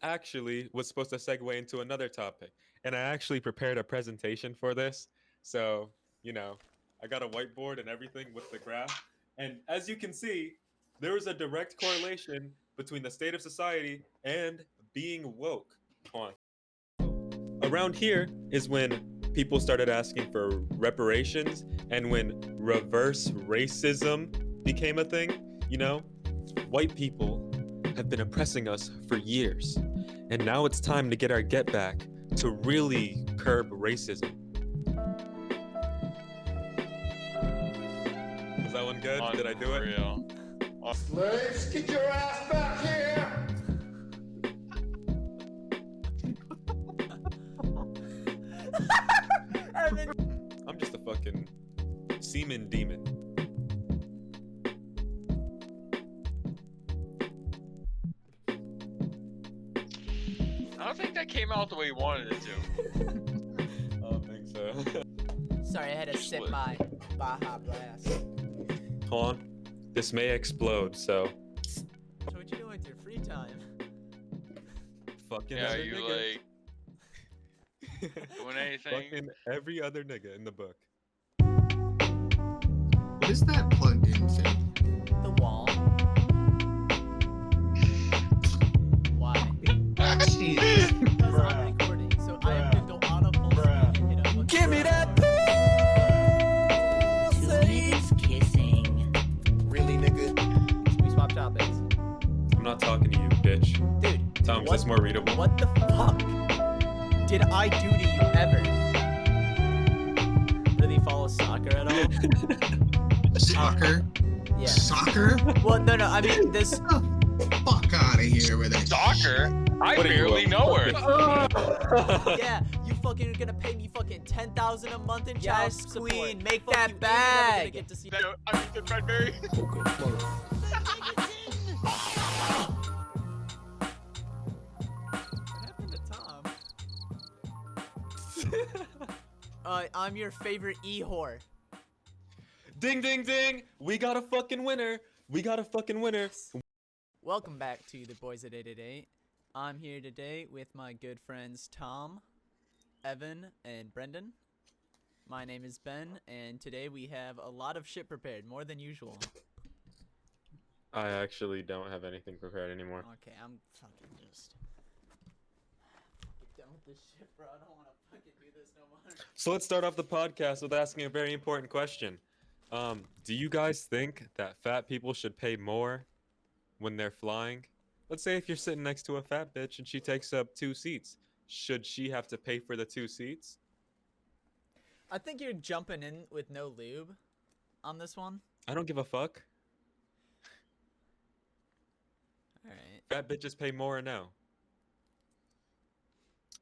actually was supposed to segue into another topic. And I actually prepared a presentation for this. So, you know, I got a whiteboard and everything with the graph. And as you can see, there is a direct correlation between the state of society and being woke. Hold on. Around here is when people started asking for reparations and when reverse racism became a thing. You know, white people have been oppressing us for years, and now it's time to get our get back to really curb racism. Is that one good? Did I do it? Unreal. Slaves, get your ass back here! I'm just a fucking semen demon. I don't think that came out the way you wanted it to. I don't think so. Sorry, I had to sip my Baja Blast. Hold on. This may explode, so So what you doing with your free time? fucking Yeah, other you nigga. doing anything? Fucking every other nigga in the book. What is that plugged into? The wall. Why? Jesus. Because I'm recording, so I have to go on a full screen and hit up. Give me that Two minutes kissing. really, nigga. We swap topics. I'm not talking to you, bitch. Dude, Tom, is what, this more readable? what the fuck did I do to you ever? Really follow soccer at all? Soccer? Yeah. Soccer? Well, no, no. I mean, this. Fuck out of here with that. Soccer? I What are you, barely a know her. fucking- Yeah, you fucking are gonna pay me fucking 10,000 a month in child Yes, support. queen, make Fuck that you, and you're never gonna bag. get to see- I mean, the Fredberry. What happened to Tom? I'm your favorite e-whore. Ding, ding, ding! We got a fucking winner! We got a fucking winner! Welcome back to the Boys at 888. I'm here today with my good friends Tom, Evan, and Brendan. My name is Ben, and today we have a lot of shit prepared, more than usual. I actually don't have anything prepared anymore. Okay, I'm fucking just done with this shit, bro. I don't want to fucking do this no more. So let's start off the podcast with asking a very important question. Do you guys think that fat people should pay more when they're flying? Let's say if you're sitting next to a fat bitch and she takes up 2 seats, should she have to pay for the 2 seats? I think you're jumping in with no lube on this one. I don't give a fuck. Alright. Fat bitches pay more or no?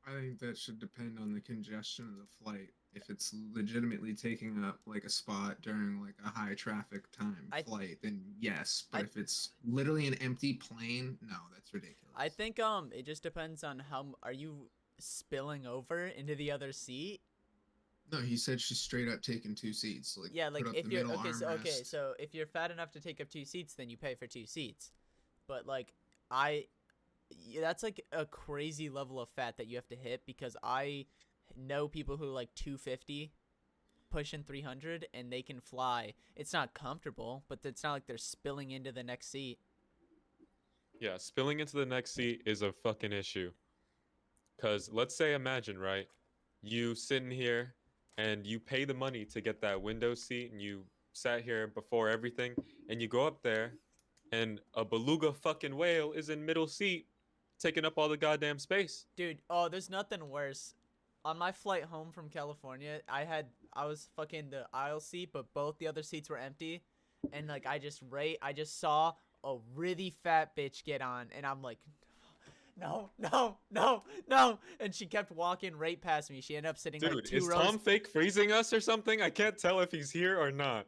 I think that should depend on the congestion of the flight. If it's legitimately taking up like a spot during like a high traffic time flight, then yes. But if it's literally an empty plane, no, that's ridiculous. I think it just depends on how are you spilling over into the other seat? No, he said she's straight up taking 2 seats. Like Yeah, like put up if the you're middle armrest. so if you're fat enough to take up 2 seats, then you pay for 2 seats. But like that's like a crazy level of fat that you have to hit because I know people who are like 250 pushing 300 and they can fly. It's not comfortable, but it's not like they're spilling into the next seat. Yeah, spilling into the next seat is a fucking issue. Cause let's say, imagine, right? You sitting here and you pay the money to get that window seat and you sat here before everything and you go up there and a beluga fucking whale is in middle seat taking up all the goddamn space. Dude, oh, there's nothing worse. On my flight home from California, I was fucking the aisle seat, but both the other seats were empty. And like I just saw a really fat bitch get on and I'm like, no, no, no, no. And she kept walking right past me. She ended up sitting like Dude, 2 is rows. Tom fake freezing us or something? I can't tell if he's here or not.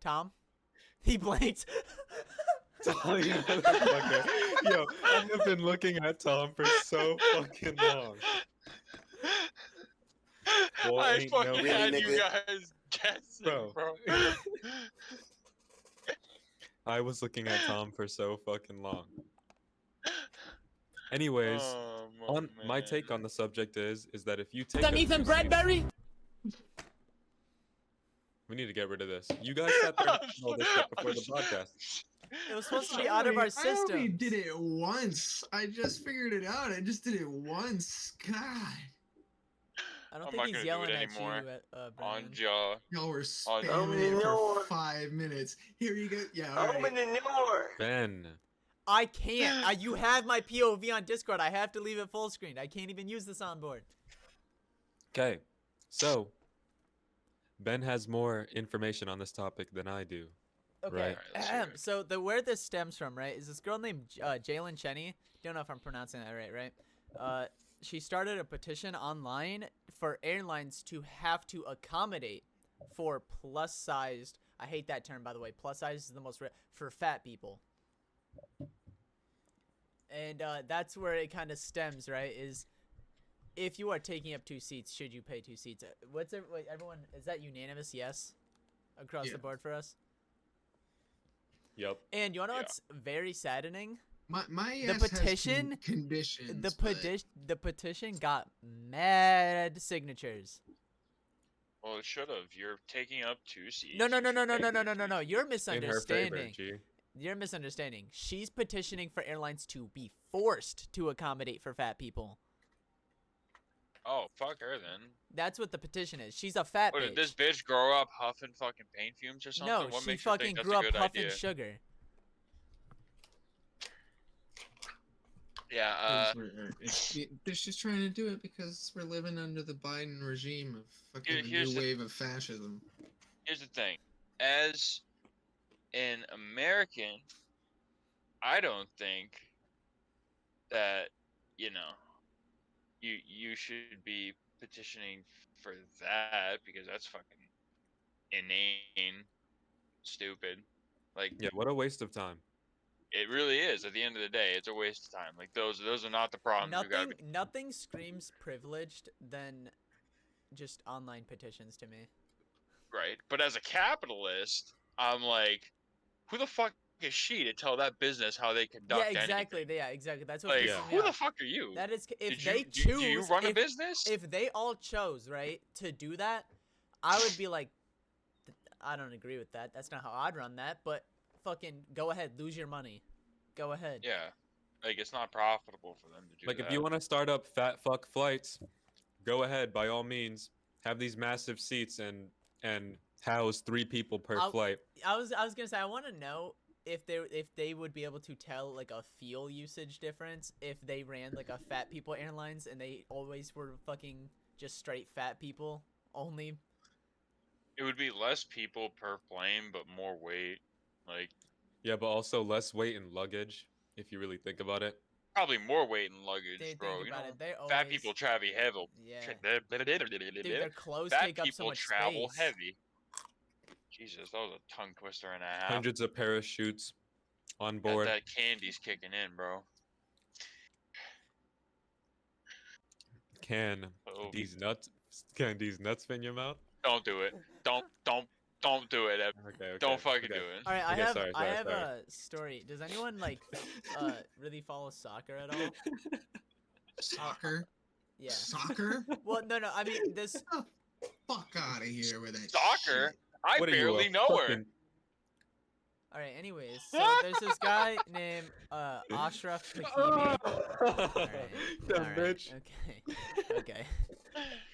Tom? He blinked. Tom, you motherfucker. Yo, I have been looking at Tom for so fucking long. Boy, I ain't no fucking way, had you nigga. guys guessing, Bro. bro. I was looking at Tom for so fucking long. Anyways, Oh, on my man. take on the subject is that if you take Some up Ethan 2 seats, Bradbury? we need to get rid of this. You guys sat there and did all this shit before the podcast. It was supposed to be I out of our I only systems. did it once. I just figured it out. I just did it once. God. I don't I'm think not he's gonna do yelling it at anymore. you, On Brandon. jaw. Y'all were Oh, spamming it for 5 minutes. Here you go. Yeah, all right. Ben. I can't. You have my POV on Discord. I have to leave it full screen. I can't even use the soundboard. Okay, so Ben has more information on this topic than I do. Okay. Right. Let's hear it. So where this stems from, right, is this girl named Jalen Cheney. Don't know if I'm pronouncing that right? She started a petition online for airlines to have to accommodate for plus-sized. I hate that term, by the way. Plus size is the most for fat people. And that's where it kind of stems, right? Is if you are taking up 2 seats, should you pay 2 seats? Wait, everyone, is that unanimous? Yes, across the Yeah. board for us. Yep. And you wanna know Yeah. what's very saddening? My The ass has petition- conditions. The petition got mad signatures. Well, it should have. You're taking up 2 seats. No. You should pay You're for 2 misunderstanding. In her favor, G. You're misunderstanding. She's petitioning for airlines to be forced to accommodate for fat people. Oh, fuck her then. That's what the petition is. She's a fat What, bitch. did this bitch grow up huffing fucking paint fumes or something? No, What she makes you fucking think that's grew a up good puffing idea? sugar. Yeah, They're just trying to do it because we're living under the Biden regime of fucking Here's new the- wave of fascism. here's the thing. As an American, I don't think that, you know, you should be petitioning for that because that's fucking inane, stupid. Like, Yeah, what a waste of time. it really is. At the end of the day, it's a waste of time. Like, those are not the problems. You gotta be Nothing screams privileged than just online petitions to me. right. But as a capitalist, I'm like, who the fuck is she to tell that business how they conduct Yeah, exactly. anything? Yeah, exactly. That's what Like, pisses me who the off. fuck are you? That is, if Did they you, choose, do you run a if, business? if they all chose, right, to do that, I would be like, I don't agree with that. That's not how I'd run that. But fucking go ahead, lose your money. Go ahead. Yeah, like it's not profitable for them to do Like, that. if you want to start up fat fuck flights, go ahead by all means. Have these massive seats and house 3 people per I'll- flight. I was gonna say I want to know if they would be able to tell like a fuel usage difference if they ran like a fat people airlines and they always were fucking just straight fat people only. It would be less people per plane, but more weight. Like Yeah, but also less weight and luggage if you really think about it. probably more weight and luggage, They bro. think You about know, it. They always, fat people travel heavy. Yeah. Dude, their clothes Fat take up so people much travel space. heavy. Jesus, that was a tongue twister and a half. Hundreds of parachutes on That, board. that candy's kicking in, bro. Can Oh, these nuts fit in your mouth? don't do it. Don't do it. Ev. Okay. Don't fucking okay. do it. All right, Okay, I sorry, have sorry. a story. Does anyone like really follow soccer at all? Soccer? Yeah. Soccer? Well, no. I mean this. Fuck out of here with that Soccer? shit. I What are you, barely a know her. fucking- All right. Anyways, so there's this guy named Ashraf Hakimi. Alright, That alright, bitch. Okay.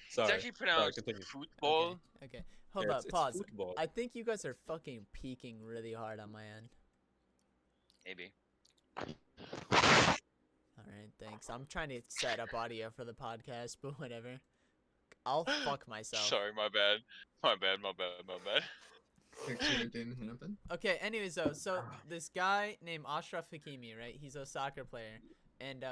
It's Sorry. actually pronounced continue. football. Okay. Hold Yeah, up. it's Pause. football. I think you guys are fucking peaking really hard on my end. Maybe. All right. Thanks. I'm trying to set up audio for the podcast, but whatever. I'll fuck myself. Sorry, my bad. My bad. Picture it didn't happen. Okay, anyways though, so this guy named Ashraf Hakimi, right? He's a soccer player, and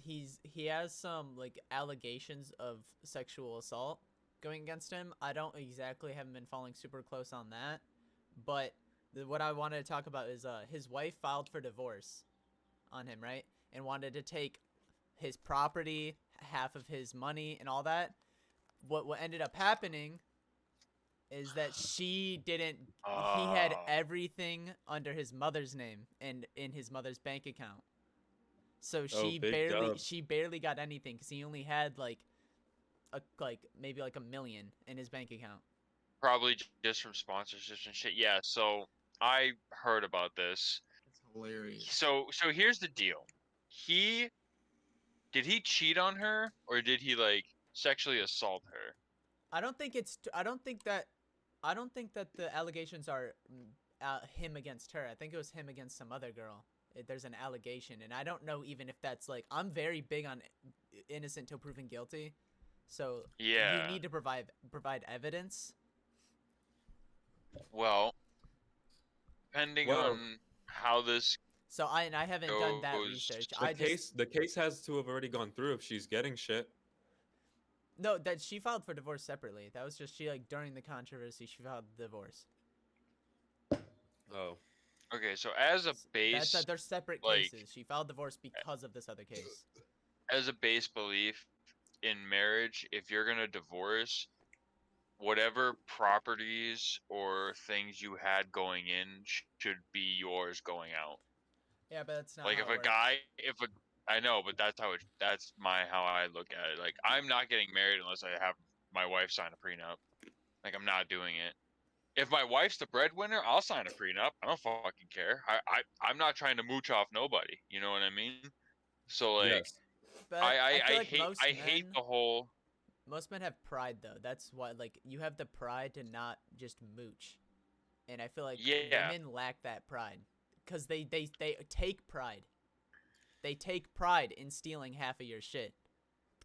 he has some like allegations of sexual assault going against him. I don't exactly haven't been following super close on that, but what I wanted to talk about is his wife filed for divorce on him, right? And wanted to take his property, half of his money, and all that. What ended up happening is that she didn't. He had Oh. everything under his mother's name and in his mother's bank account. So Oh, big dubs. she barely got anything because he only had like maybe like $1 million in his bank account. Probably just from sponsorships and shit. Yeah, so I heard about this. It's hilarious. So here's the deal. He did he cheat on her or did he like sexually assault her? I don't think that the allegations are him against her. I think it was him against some other girl. There's an allegation, and I don't know even if that's like, I'm very big on innocent till proven guilty. So Yeah. you need to provide evidence. Well, depending Well, on how this So I haven't done that goes- research. The case has to have already gone through if she's getting shit. No, that she filed for divorce separately. That was just she like during the controversy she filed divorce. Oh. Okay, so as a base They're separate like- cases. She filed divorce because of this other case. as a base belief in marriage, if you're gonna divorce, whatever properties or things you had going in should be yours going out. Yeah, but that's not Like how if it a works. guy, I know, but that's how I look at it. Like I'm not getting married unless I have my wife sign a prenup. Like I'm not doing it. If my wife's the breadwinner, I'll sign a prenup. I don't fucking care. I'm not trying to mooch off nobody. You know what I mean? So like Yes. But I feel like hate most hate men- the whole Most men have pride though. That's why like you have the pride to not just mooch. And I feel like Yeah. women lack that pride cuz they take pride. They take pride in stealing half of your shit.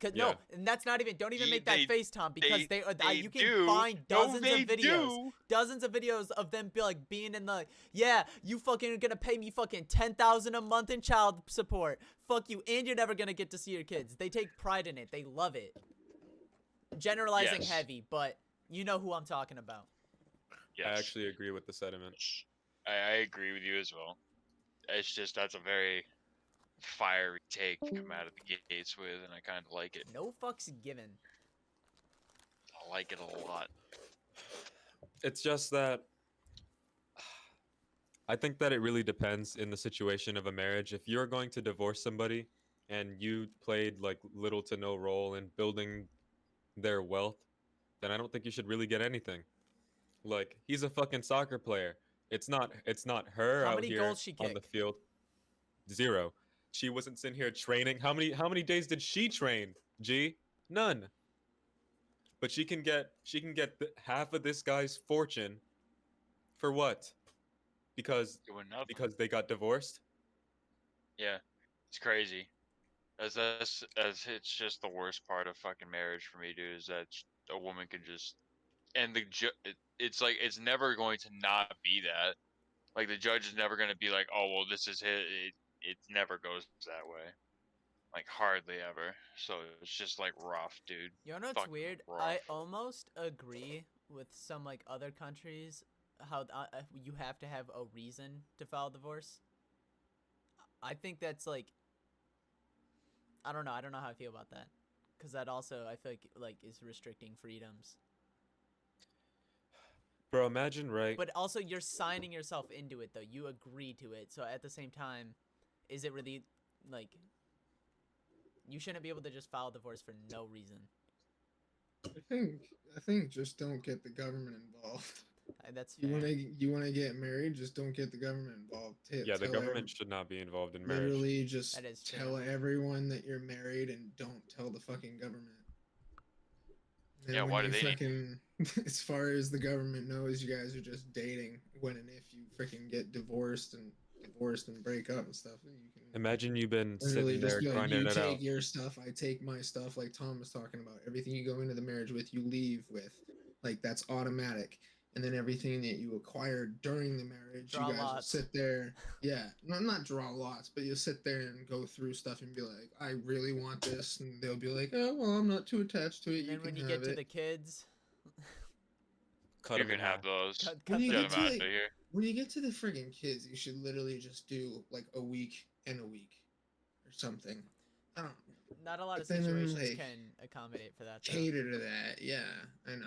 Cause Yeah. no, and that's not even. Don't even Ye- make that they- face, Tom, because they you can do. find No, dozens they of videos, do. dozens of videos of them being in the yeah, you fucking are gonna pay me fucking $10,000 a month in child support. Fuck you, and you're never gonna get to see your kids. They take pride in it. They love it. Generalizing Yes. heavy, but you know who I'm talking about. Yes. I actually agree with the sentiment. I agree with you as well. It's just that's a very fiery take to come out of the gates with, and I kind of like it. No fucks given. I like it a lot. It's just that I think that it really depends in the situation of a marriage. If you're going to divorce somebody and you played like little to no role in building their wealth, then I don't think you should really get anything. Like he's a fucking soccer player. It's not her How out many here goals she on the kick? field. 0. She wasn't sitting here training. How many days did she train? G? None. But she can get half of this guy's fortune for what? Because Doing nothing. because they got divorced? Yeah, it's crazy. As it's just the worst part of fucking marriage for me, dude. Is that a woman can just and it's like it's never going to not be that. Like the judge is never going to be like, oh well, this is it never goes that way. Like hardly ever. So it's just like rough, dude. You know what's Fucking weird? rough. I almost agree with some like other countries how you have to have a reason to file divorce. I think that's like I don't know how I feel about that because that also I feel like is restricting freedoms. Bro, imagine, right? But also you're signing yourself into it though. You agree to it. So at the same time, is it really like you shouldn't be able to just file divorce for no reason. I think just don't get the government involved. That's fair. You wanna get married, just don't get the government involved. Yeah, the Tell government should not be involved in marriage. literally just That is true. tell everyone that you're married and don't tell the fucking government. And Yeah, when why do you they need- fucking, as far as the government knows, you guys are just dating. When and if you freaking get divorced and break up and stuff, you can Imagine you've been literally sitting there just be like, grinding you it take out. your stuff, I take my stuff. Like Tom was talking about, everything you go into the marriage with, you leave with. Like that's automatic. And then everything that you acquired during the marriage, Draw you guys will lots. sit there. Yeah, not draw lots, but you'll sit there and go through stuff and be like, I really want this, and they'll be like, oh well, I'm not too attached to it. And then when you can get have to it. the kids, Cut You them in can have half. those. cut When you Get get them to out like, of here. when you get to the friggin' kids, you should literally just do like a week and a week or something. I don't not a lot of But then, situations like, can accommodate for that. Though. cater to that. Yeah, I know.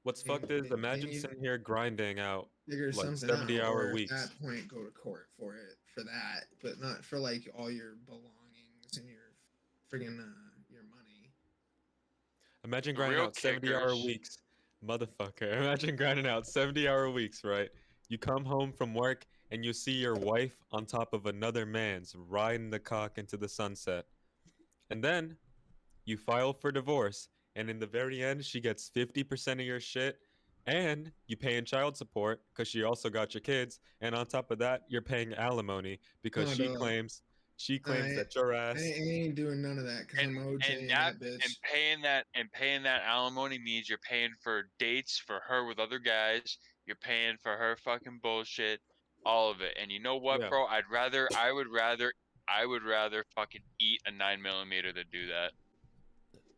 What's And fucked is they imagine need- sitting here grinding out Figure like something 70 out, hour or weeks. at that point go to court for that, but not for like all your belongings friggin' your money. Imagine The grinding real out 70-hour kickers. weeks. Motherfucker. Imagine grinding out 70-hour weeks, right? You come home from work and you see your wife on top of another man's riding the cock into the sunset. And then you file for divorce, and in the very end, she gets 50% of your shit, and you pay in child support because she also got your kids, and on top of that, you're paying alimony because Oh, dog. she claims I that your I ass. ain't doing none of that because I'm And OJ in that that bitch. and paying that alimony means you're paying for dates for her with other guys. You're paying for her fucking bullshit, all of it. And you know what, Yeah, bro? I would rather fucking eat a 9mm than do that.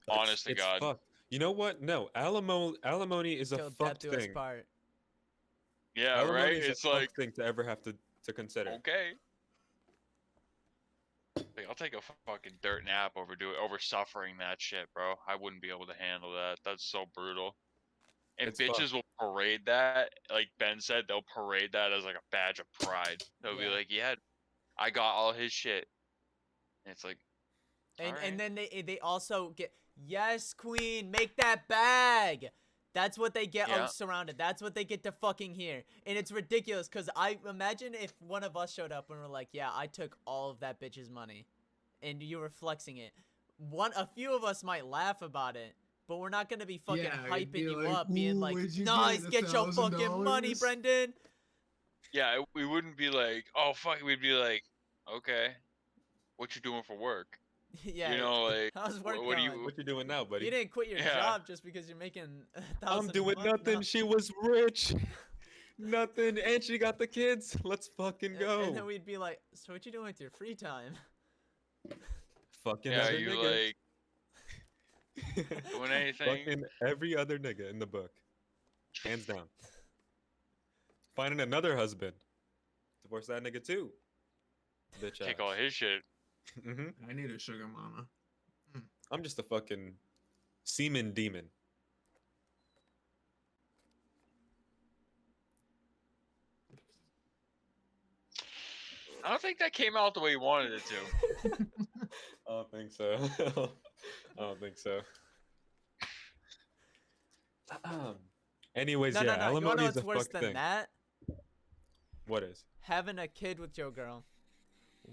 Honest to it's God. fucked. You know what? No, alimony is a Till death fucked do us thing. part. Yeah, right. Alimony is a It's like fucked thing to ever have to consider. okay. Like, I'll take a fucking dirt nap over suffering that shit, bro. I wouldn't be able to handle that. That's so brutal. And It's bitches fucked. will parade that, like Ben said, they'll parade that as like a badge of pride. They'll be Yeah. like, "Yeah, I got all his shit." And it's like, And alright. then they also get, yes, queen, make that bag. That's what they get. Yeah. Oh, surrounded. That's what they get to fucking hear. And it's ridiculous because I imagine if one of us showed up and were like, yeah, I took all of that bitch's money, and you were flexing it. A few of us might laugh about it, but we're not gonna be fucking Yeah, you'd hyping be you like, up, being "Ooh, like, where'd you nice, get get your fucking money, $1,000?" Brendan. Yeah, we wouldn't be like, "Oh fuck," we'd be like, "Okay, what you doing for work?" Yeah. You know, like, How's work what do going? you? What you doing now, buddy? You didn't quit your Yeah. job just because you're making I'm $1,000 doing a month? nothing. No. She was rich. Nothing, and she got the kids. Let's fucking go. And then we'd be like, so what you doing with your free time? Fucking Yeah, other you niggas. like doing anything? Fucking every other nigga in the book, hands down. Finding another husband, divorce that nigga too. Bitch Take ass. all his shit. I need a sugar mama. I'm just a fucking semen demon. I don't think that came out the way you wanted it to. I don't think so. I don't think so. Anyways, No, yeah, no, no. You wanna alimony know is a what's worse fucked than thing. that? What is? Having a kid with your girl,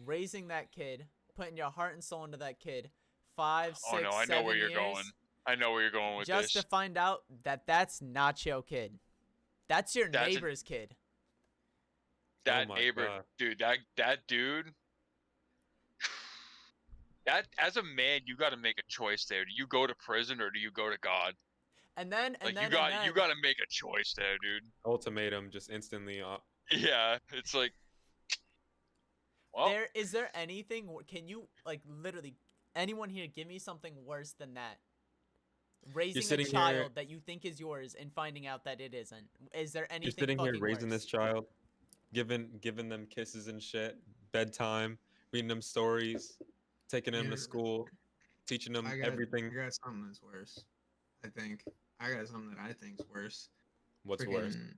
raising that kid, putting your heart and soul into that kid, 5, 6, Oh no, I know 7 where you're years, going. I know where you're going with just this. to find out that that's not your kid. That's your That's a- neighbor's kid. That Oh my neighbor, God. dude, that dude. That as a man, you got to make a choice there. Do you go to prison or do you go to God? And then, Like you got to make a choice there, dude. Ultimatum, just instantly. Yeah, it's like, well, is there anything? Can you like literally anyone here give me something worse than that? Raising a sitting child here- that you think is yours and finding out that it isn't. Is there anything You're sitting here fucking raising worse? this child, giving them kisses and shit, bedtime, reading them stories, taking them Yeah. to school, teaching them I everything. got something that's worse. I think I got something that I think's worse. What's worse? Friggin',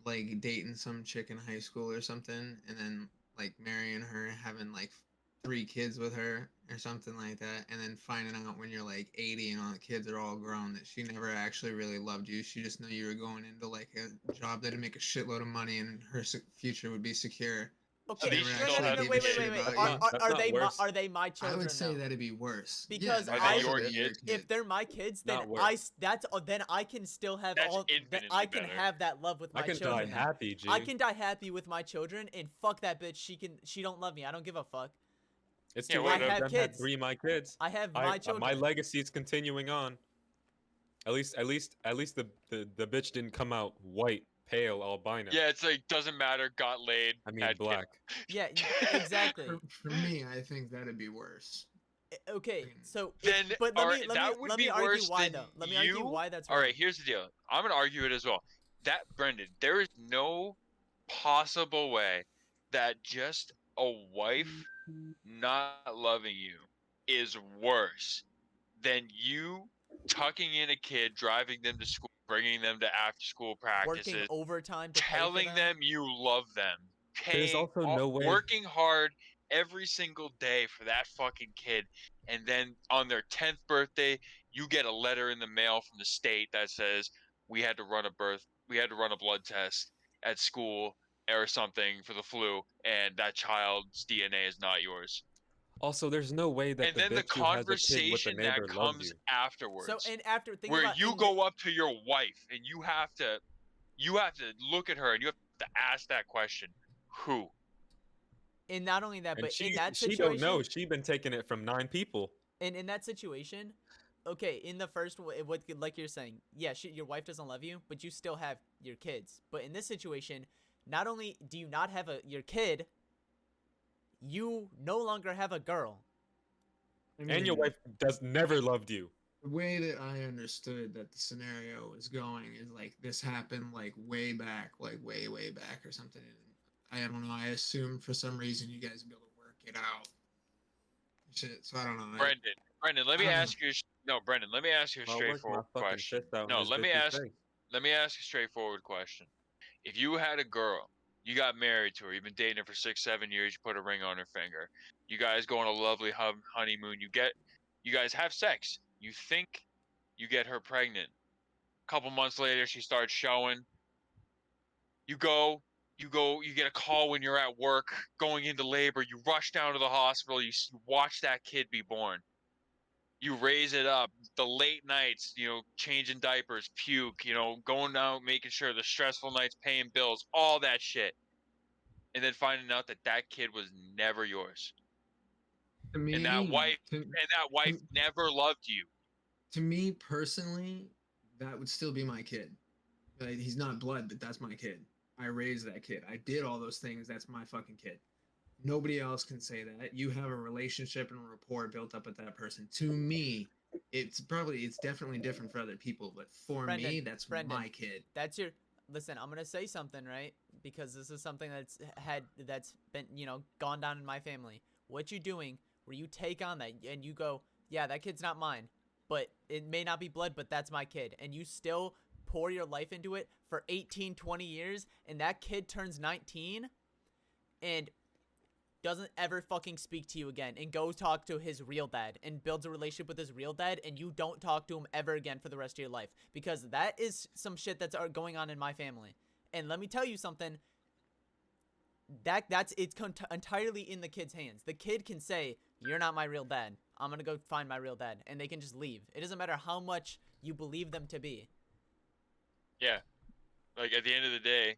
like dating some chick in high school or something, and then like marrying her, having like 3 kids with her or something like that, and then finding out when you're like 80 and all the kids are all grown that she never actually really loved you. She just knew you were going into like a job that'd make a shitload of money and her future would be secure. Okay, least never you actually still have gave a wait, shit wait. about That's you. not- that's not worse. Are they my I children? would say though? that'd be worse. Because yeah, Are they they're your your kids? If they're my kids, then Not worse. then I can still have That's all that. infinitely I can better. have that love with I my can children. die happy, G. I can die happy with my children, and fuck that bitch. She don't love me. I don't give a fuck. It's Yeah, too well, late. I I've have had kids. 3 of my kids. I have my children. My legacy is continuing on. At least the bitch didn't come out white, pale, albino. yeah, it's like doesn't matter. Got laid. I mean had kids. black. Yeah, exactly. For me, I think that'd be worse. Okay, so Then, but let alright, me that would be argue worse why than though. Let me argue you- why that's All wrong. right, here's the deal. I'm gonna argue it as well. That Brendan, there is no possible way that just a wife not loving you is worse than you tucking in a kid, driving them to school, bringing them to after-school Working practices, overtime to pay for telling them you love them, There's paying, also no way- working hard every single day for that fucking kid, and then on their 10th birthday, you get a letter in the mail from the state that says we had to run a blood test at school or something for the flu, and that child's DNA is not yours. Also, there's no way that And the then the bitch who has a kid with the conversation that neighbor loves comes you. afterwards, So and after think where about you in go up to your wife and you have to look at her and you have to ask that question, who? and not only that, And but in that she situation, don't know. She been taking it from 9 people. and in that situation, okay, in the first what like you're saying, yeah, your wife doesn't love you, but you still have your kids. But in this situation, not only do you not have your kid, you no longer have a girl. I And your mean, wife never loved you. the way that I understood that the scenario was going is like this happened like way back, like way back or something. And I don't know. I assumed for some reason you guys would be able to work it out. Shit. So I don't know. Brendan, let me I don't ask you. No, Brendan, let me ask you a I'll work my straightforward fucking question. fist out in No, this let me bitch's ask. face. Let me ask a straightforward question. If you had a girl, you got married to her, you've been dating her for 6-7 years, you put a ring on her finger, you guys go on a lovely honeymoon, you guys have sex, you think you get her pregnant. A couple months later, she starts showing. You get a call when you're at work, going into labor, you rush down to the hospital, you watch that kid be born. You raise it up, the late nights, changing diapers, puke, going out, making sure the stressful nights, paying bills, all that shit. And then finding out that kid was never yours. To me, And that wife never loved you. to me personally, that would still be my kid. Like, he's not blood, but that's my kid. I raised that kid. I did all those things. That's my fucking kid. Nobody else can say that. You have a relationship and a rapport built up with that person. To me, it's definitely different for other people, but for me, that's my kid. That's your listen. I'm gonna say something, right? Because this is something that's been gone down in my family. What you doing? Where you take on that and you go, yeah, that kid's not mine, but it may not be blood, but that's my kid, and you still pour your life into it for 18, 20 years, and that kid turns 19 and doesn't ever fucking speak to you again and go talk to his real dad and builds a relationship with his real dad, and you don't talk to him ever again for the rest of your life, because that is some shit that's going on in my family. And let me tell you something, it's entirely in the kid's hands. The kid can say, you're not my real dad, I'm gonna go find my real dad, and they can just leave. It doesn't matter how much you believe them to be. Yeah. Like, at the end of the day,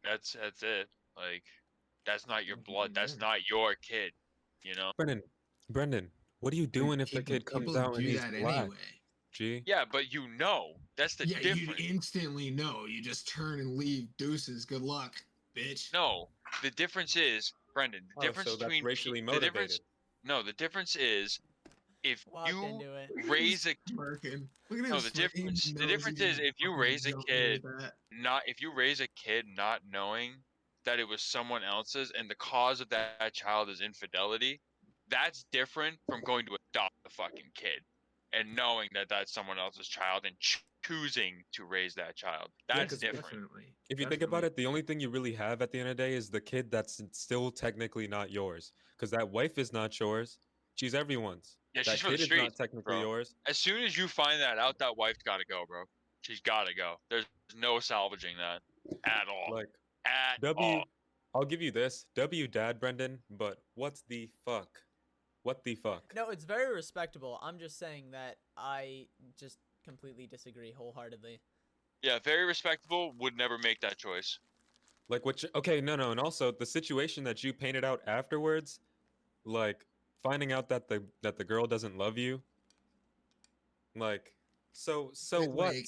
that's it. Like, that's not your blood. That's not your kid, Brendan, what are you doing if the kid comes out and he's black? Anyway. G? Yeah, but that's the difference. You instantly know. You just turn and leave. Deuces. Good luck, bitch. No, the difference is, Brendan, the difference so that's between racially the difference. motivated. No, the difference is if Walked you into it. raise a Smirking. Look at him no, the smirking. difference He the knows difference he's is if you fucking raise a joking kid with that. not knowing that it was someone else's and the cause of that child is infidelity, that's different from going to adopt the fucking kid and knowing that that's someone else's child and choosing to raise that child. That's different. Definitely. If you think about it, the only thing you really have at the end of the day is the kid that's still technically not yours. Because that wife is not yours. She's everyone's. Yeah, that she's for the kid is streets, not technically bro. yours. As soon as you find that out, that wife's got to go, bro. She's got to go. There's no salvaging that at all. Like, At all. I'll give you this. W dad, Brendan, but what the fuck? What the fuck? No, it's very respectable. I'm just saying that I just completely disagree wholeheartedly. Yeah, very respectable, would never make that choice. Like, okay, no, and also the situation that you painted out afterwards, like finding out that the girl doesn't love you. Like, so what? Like,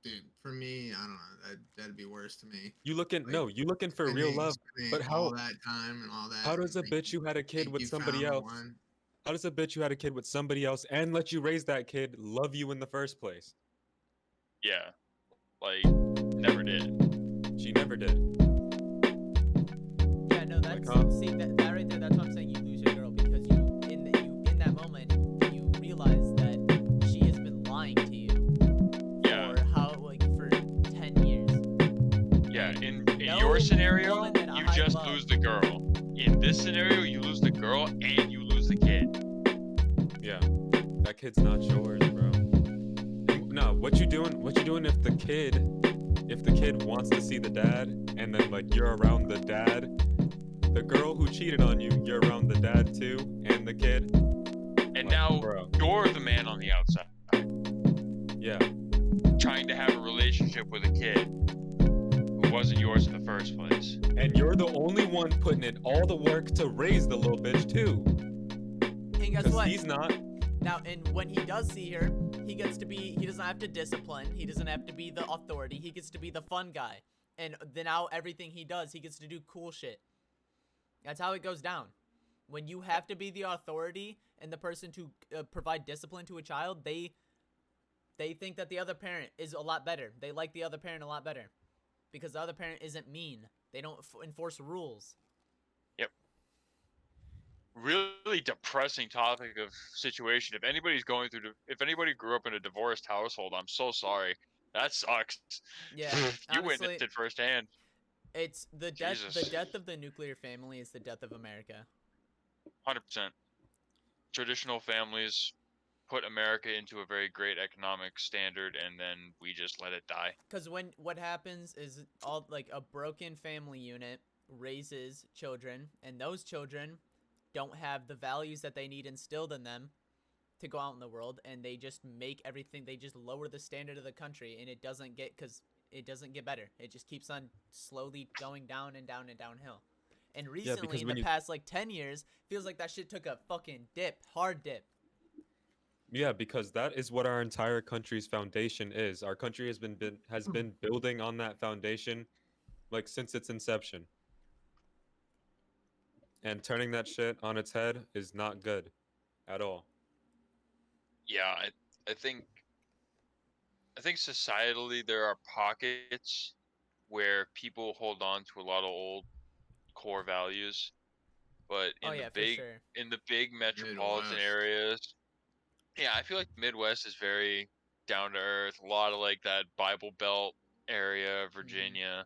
dude, for me, I don't know. That'd be worse to me. You looking for Spending- real love, but spending how? all that time and all that. How does a and bitch who had a kid think with you somebody found the else? one? How does a bitch who had a kid with somebody else and let you raise that kid love you in the first place? Yeah. Like, never did. She never did. Yeah, no, that's see that right there. That's what I'm saying. You lose your girl because you in that moment you realize that she has been lying to you Yeah. for 10 years. Yeah, in No your scenario, woman that you I just love. lose the girl. In this scenario, you lose the girl and you lose the kid. Yeah, that kid's not yours, bro. No, what you doing? What you doing if the kid wants to see the dad, and then like you're around the dad, the girl who cheated on you, you're around the dad too, and the kid. And Like, now bro. you're the man on the outside, Yeah, trying to have a relationship with a kid who wasn't yours in the first place. and you're the only one putting in all the work to raise the little bitch too. And guess Cause what? he's not. Now, and when he does see her, he doesn't have to discipline. He doesn't have to be the authority. He gets to be the fun guy. And then now everything he does, he gets to do cool shit. That's how it goes down. When you have to be the authority and the person to provide discipline to a child, they think that the other parent is a lot better. They like the other parent a lot better. Because the other parent isn't mean. They don't enforce rules. Really depressing topic of situation. If anybody's going through, if anybody grew up in a divorced household, I'm so sorry. That sucks. Yeah, You honestly, witnessed it firsthand. it's the death. The Jesus. death of the nuclear family is the death of America. 100%. Traditional families put America into a very great economic standard, and then we just let it die. Because what happens is all like a broken family unit raises children, and those children don't have the values that they need instilled in them to go out in the world, and they just make everything. They just lower the standard of the country, and it doesn't get better. It just keeps on slowly going down and down and downhill. And recently, in the past like 10 years, feels like that shit took a fucking hard dip. Yeah, because that is what our entire country's foundation is. Our country has been building on that foundation like since its inception. And turning that shit on its head is not good at all. Yeah, I think societally there are pockets where people hold on to a lot of old core values, but Oh yeah, for sure. in the big metropolitan Midwest. areas, yeah, I feel like the Midwest is very down to earth. A lot of like that Bible Belt area, Virginia.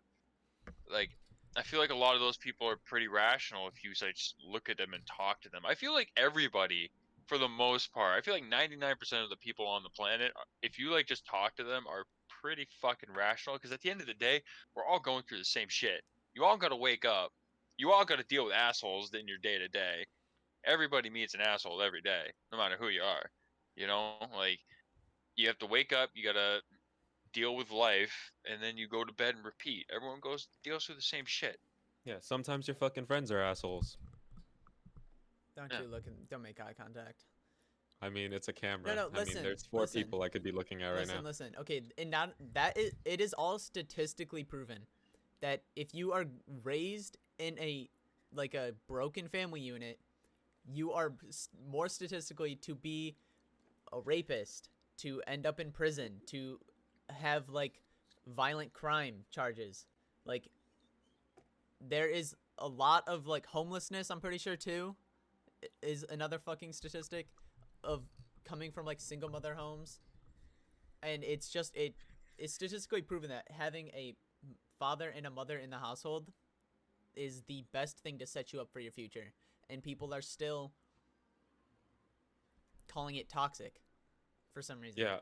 Like, I feel like a lot of those people are pretty rational if you like, just look at them and talk to them. I feel like everybody, for the most part, I feel like 99% of the people on the planet, if you like just talk to them, are pretty fucking rational. Because at the end of the day, we're all going through the same shit. You all got to wake up. You all got to deal with assholes in your day to day. Everybody meets an asshole every day, no matter who you are. You know, like, you have to wake up, you gotta deal with life, and then you go to bed and repeat. Everyone deals with the same shit. Yeah, sometimes your fucking friends are assholes. Don't Yeah. you look? Don't make eye contact. I mean, it's a camera. No, I listen, mean, there's four listen. people I could be looking at right now. Listen. Okay, and now it is all statistically proven that if you are raised in a broken family unit, you are more statistically to be a rapist, to end up in prison, to have like violent crime charges. Like, there is a lot of like homelessness, I'm pretty sure too, is another fucking statistic of coming from like single mother homes. And it's statistically proven that having a father and a mother in the household is the best thing to set you up for your future. And people are still calling it toxic for some reason. Yeah,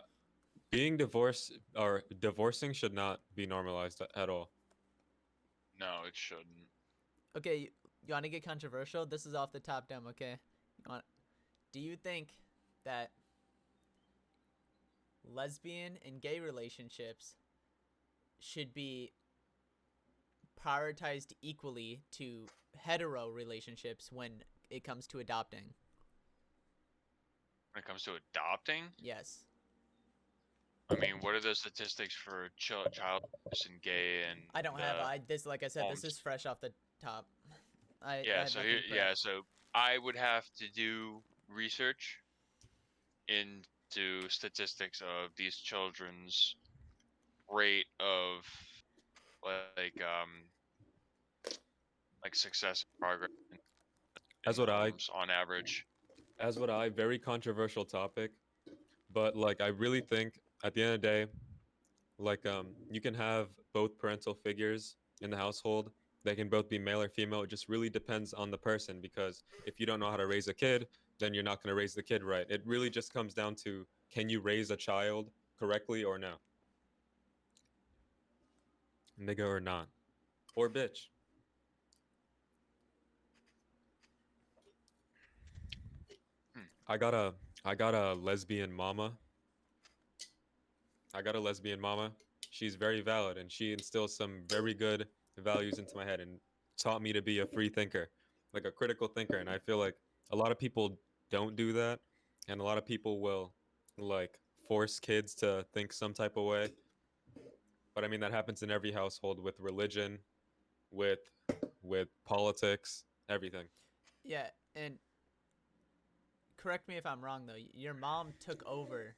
being divorced or divorcing should not be normalized at all. No, it shouldn't. Okay, you want to get controversial? This is off the top down, okay? Do you think that lesbian and gay relationships should be prioritized equally to hetero relationships when it comes to adopting? When it comes to adopting, Yes. I mean, what are the statistics for child and gay and? I don't have like I said, this homes. is fresh off the top. Yeah, so so I would have to do research into statistics of these children's rate of like success and progress in As would I. homes on average. As would I. Very controversial topic, but like I really think at the end of the day, like you can have both parental figures in the household, They can both be male or female. It just really depends on the person, because if you don't know how to raise a kid, then you're not going to raise the kid right. It really just comes down to, can you raise a child correctly or no? Nigga or not. Or bitch. I got a lesbian mama. I got a lesbian mama. She's very valid, and she instills some very good values into my head and taught me to be a free thinker, like a critical thinker. And I feel like a lot of people don't do that, and a lot of people will like force kids to think some type of way. But I mean, that happens in every household, with religion, with politics, everything. Yeah, and correct me if I'm wrong though. Your mom took over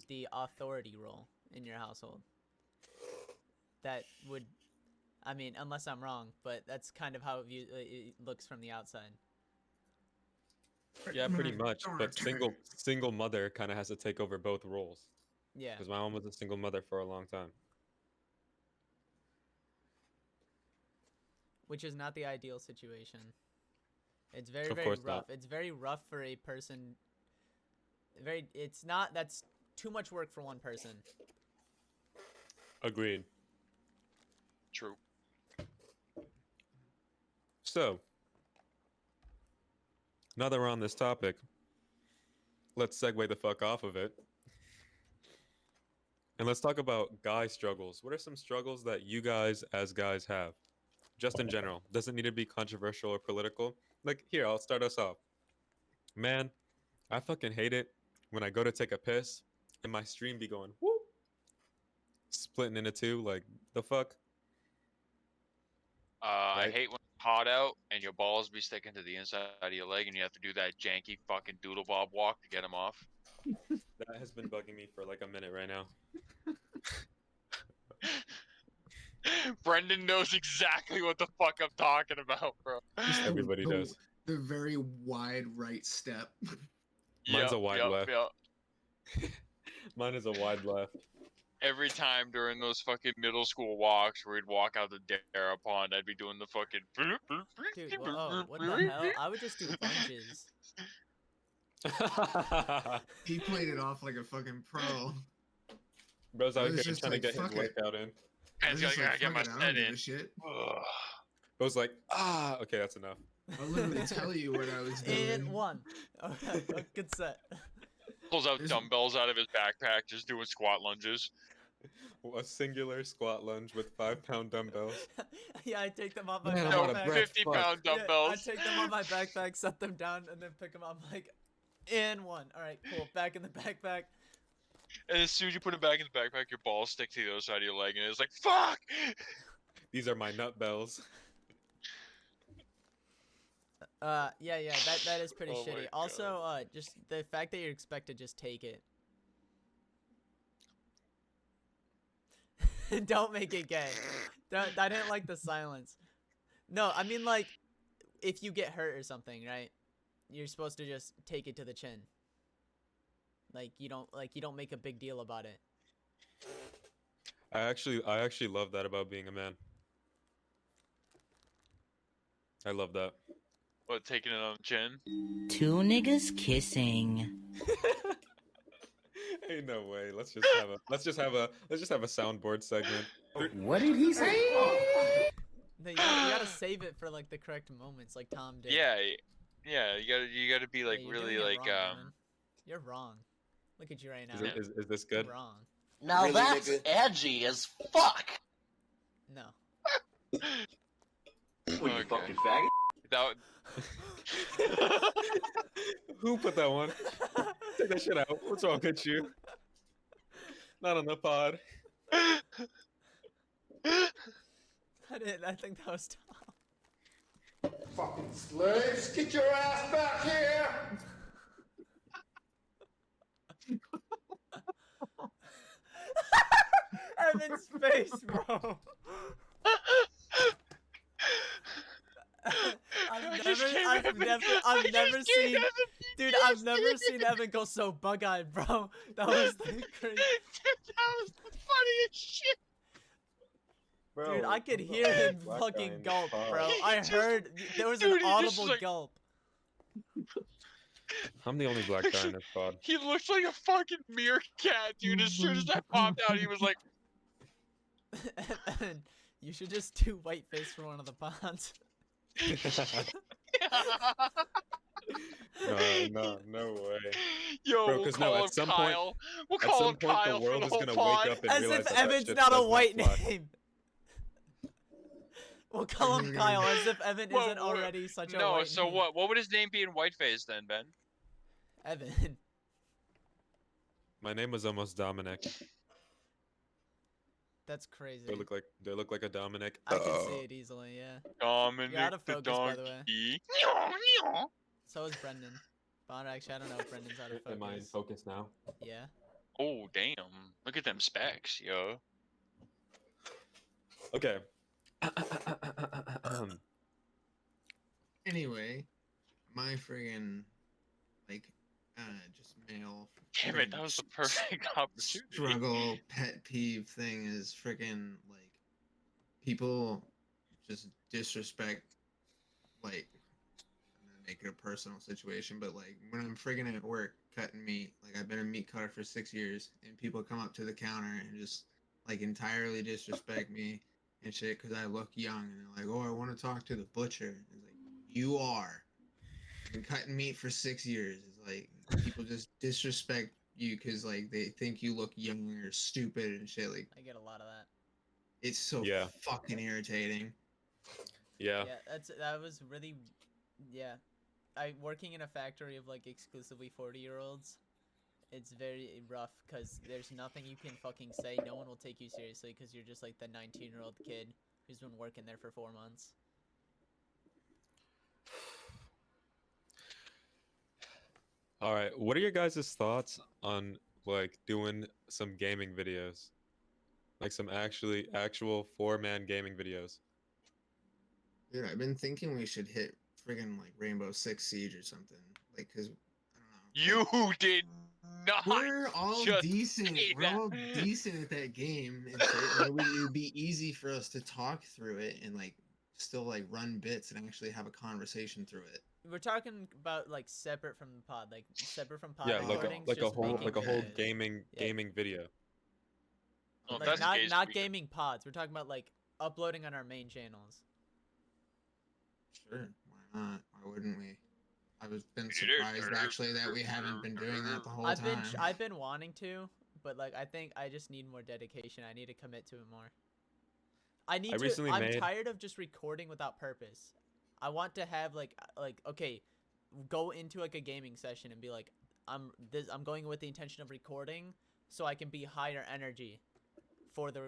the authority role in your household. That would, I mean, unless I'm wrong, but that's kind of how it looks from the outside. Yeah, pretty much. But single mother kind of has to take over both roles. Yeah. Because my mom was a single mother for a long time. Which is not the ideal situation. It's very, Of very course rough. not. It's very rough for a person. It's not, that's too much work for one person. Agreed. True. So, now that we're on this topic, let's segue the fuck off of it. And let's talk about guy struggles. What are some struggles that you guys as guys have? Just in general. Doesn't need to be controversial or political. Like, here, I'll start us off. Man, I fucking hate it when I go to take a piss and my stream be going, whoop, splitting into two. Like, the fuck? I Right. hate when it's hot out and your balls be sticking to the inside of your leg and you have to do that janky fucking doodle bob walk to get them off. That has been bugging me for like a minute right now. Brendan knows exactly what the fuck I'm talking about, bro. Everybody does. The very wide right step. Mine's a wide left. Yep. Mine is a wide left. Every time during those fucking middle school walks where we'd walk out the Dara pond, I'd be doing the fucking. Dude, whoa, what the hell? I would just do lunges. He played it off like a fucking pro. Bro's I out was here just trying like, to get his fuck it. workout in. I was And just gotta like, get my fuck it, I set don't give in. a shit. Ugh. Bro's like, okay, that's enough. I'll literally tell you what I was doing. And one. Okay, good set. Pulls out There's- dumbbells out of his backpack, just doing squat lunges. A singular squat lunge with 5-pound dumbbells. Yeah, I take them off my Man, I'm No, out of backpack. breath. 50-pound Yeah, I dumbbells. take them on my backpack, set them down, and then pick them up. I'm like, and one. All right, cool. Back in the backpack. And as soon as you put it back in the backpack, your balls stick to the other side of your leg, and it's like, fuck! These are my nut bells. Yeah, that is pretty Oh my shitty. God. Also, just the fact that you're expected to just take it. Don't make it gay. I didn't like the silence. No, I mean like, if you get hurt or something, right? You're supposed to just take it to the chin. Like you don't make a big deal about it. I actually love that about being a man. I love that. What, taking it on the chin? Two niggas kissing. Ain't no way. Let's just have a soundboard segment. What did he say? No, you gotta save it for like the correct moments, like Tom did. Yeah, you gotta be like Yeah, you're really doing it like wrong, man. You're wrong. Look at you right now. Is this good? You're wrong. Now Really, that's nigga? edgy as fuck. No. What, you Okay. fucking faggot? that. Who put that one? Take that shit out. What's wrong with you? Not on the pod. I think that was Tom. Fucking slaves, get your ass back here! Evan's face, bro. I've never seen, dude. I've never seen Evan go so bug-eyed, bro. That was the crazy. That was the funniest shit. Bro, Dude, I could I'm the hear only him black guy fucking in this gulp, pod. bro. He I just- heard there was dude, an he just audible like- gulp. I'm the only black guy in this pod. He looked like a fucking meerkat, dude. As soon as that popped out, he was like, And you should just do whiteface for one of the pods. No way. Yo, Bro, we'll 'cause no, call at him some point- Kyle. We'll At call some him point, Kyle the world for is the whole gonna pod. wake up and As realize if that Evan's shit not a does white fly. name. We'll call him Kyle as if Evan Well, isn't already such a No, white so name. what? What would his name be in whiteface then, Ben? Evan. My name was almost Dominic. That's crazy. Do I look like a Dominic? I can see it easily, yeah. Dominic You're out of the focus, by the way. donkey. So is Brendan. But actually, I don't know if Brendan's out of focus. Am I in focus now? Yeah. Oh, damn. Look at them specs, yo. Okay. Anyway, my friggin' like just male. Damn it, that was the perfect opportunity. Struggle pet peeve thing is friggin' like people just disrespect like I'm gonna make it a personal situation, but like when I'm friggin' at work cutting meat, like I've been a meat cutter for 6 years, and people come up to the counter and just like entirely disrespect me and shit because I look young, and they're like, "Oh, I want to talk to the butcher." It's like you are. Been cutting meat for 6 years. It's like people just disrespect you because like they think you look young or stupid and shit. Like I get a lot of that. it's so Yeah. fucking irritating. Yeah. Yeah, that was really, yeah. I working in a factory of like exclusively 40-year-olds. It's very rough because there's nothing you can fucking say. No one will take you seriously because you're just like the 19-year-old kid who's been working there for 4 months. All right. What are your guys' thoughts on like doing some gaming videos? Like some actual 4-man gaming videos. Dude, I've been thinking we should hit friggin' like Rainbow Six Siege or something. Like, cause I don't know. You did not. We're all just decent. say We're all that. decent at that game. And shit. And it would be easy for us to talk through it and like still like run bits and actually have a conversation through it. We're talking about like separate from the pod, like separate from pod Yeah, recordings. like a just whole making videos. gaming Yeah. gaming video. Well, if like that's the not case, not we can- gaming pods. We're talking about like uploading on our main channels. Sure, why not? Why wouldn't we? I've been surprised actually that we haven't been doing that the whole time. I've been wanting to, but like I think I just need more dedication. I need to commit to it more. I'm tired of just recording without purpose. I want to have like okay, go into like a gaming session and be like I'm going with the intention of recording so I can be higher energy for the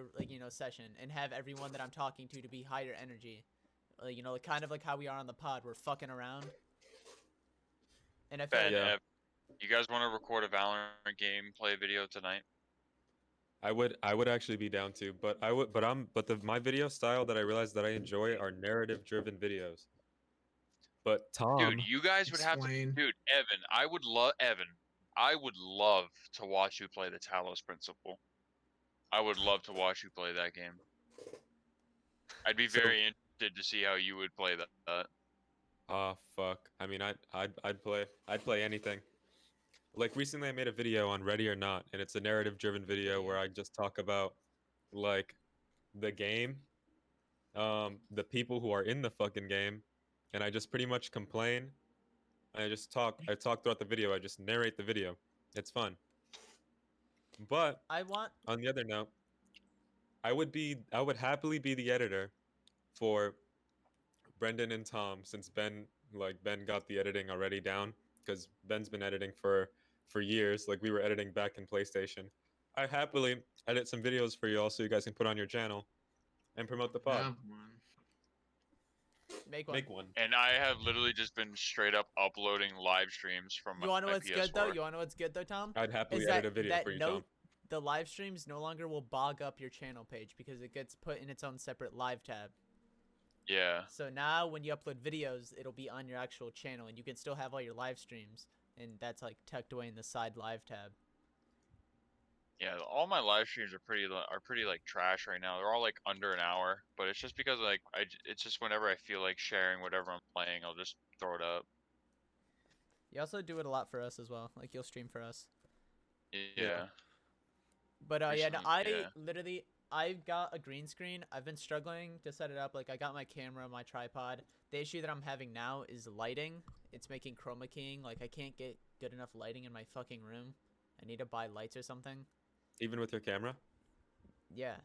session and have everyone that I'm talking to be higher energy. Like, kind of like how we are on the pod. We're fucking around. And I feel Ben, Yeah. you guys want to record a Valorant gameplay video tonight? I would actually be down to, but my video style that I realized that I enjoy are narrative driven videos. But Tom, Dude, you guys would have to. Explain. Dude, Evan, I would love to watch you play the Talos Principle. I would love to watch you play that game. I'd be So- very interested to see how you would play that. fuck. I mean, I'd play anything. Like recently, I made a video on Ready or Not, and it's a narrative driven video where I just talk about like the game, the people who are in the fucking game, and I just pretty much complain. I talk throughout the video. I just narrate the video. It's fun. But on the other note, I would happily be the editor for Brendan and Tom, since Ben got the editing already down, because Ben's been editing for years. Like we were editing back in PlayStation. I happily edit some videos for you all so you guys can put on your channel and promote the pod. Have one. Make one. And I have literally just been straight up uploading live streams from You want to my know what's good though? PS4. You want to know what's good though, Tom? I'd happily Is edit a video for you, Tom. The live streams no longer will bog up your channel page because it gets put in its own separate live tab. Yeah. So now when you upload videos, it'll be on your actual channel, and you can still have all your live streams, and that's like tucked away in the side live tab. Yeah, all my live streams are pretty like trash right now. They're all like under an hour, but it's just because like it's just whenever I feel like sharing whatever I'm playing, I'll just throw it up. You also do it a lot for us as well. Like you'll stream for us. Yeah. But yeah, no, Recently, I yeah. literally I've got a green screen. I've been struggling to set it up. Like I got my camera, my tripod. The issue that I'm having now is lighting. It's making chroma keying. Like I can't get good enough lighting in my fucking room. I need to buy lights or something. Even with your camera? Yeah.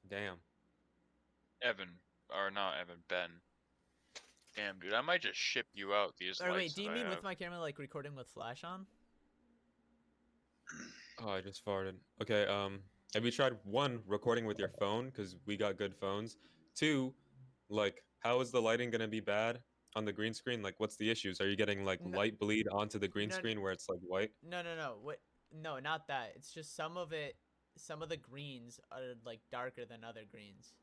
Damn. Evan, or not Evan, Ben. Damn, dude, I might just ship you out these Or lights wait, do you that I mean with have. my camera like recording with flash on? Oh, I just farted. Okay, have you tried one, recording with your phone? Because we got good phones. Two, like, how is the lighting gonna be bad on the green screen? Like, what's the issues? Are you getting like No, light bleed onto the green no, screen where it's like white? no. What? No, not that. It's just some of it. Some of the greens are like darker than other greens.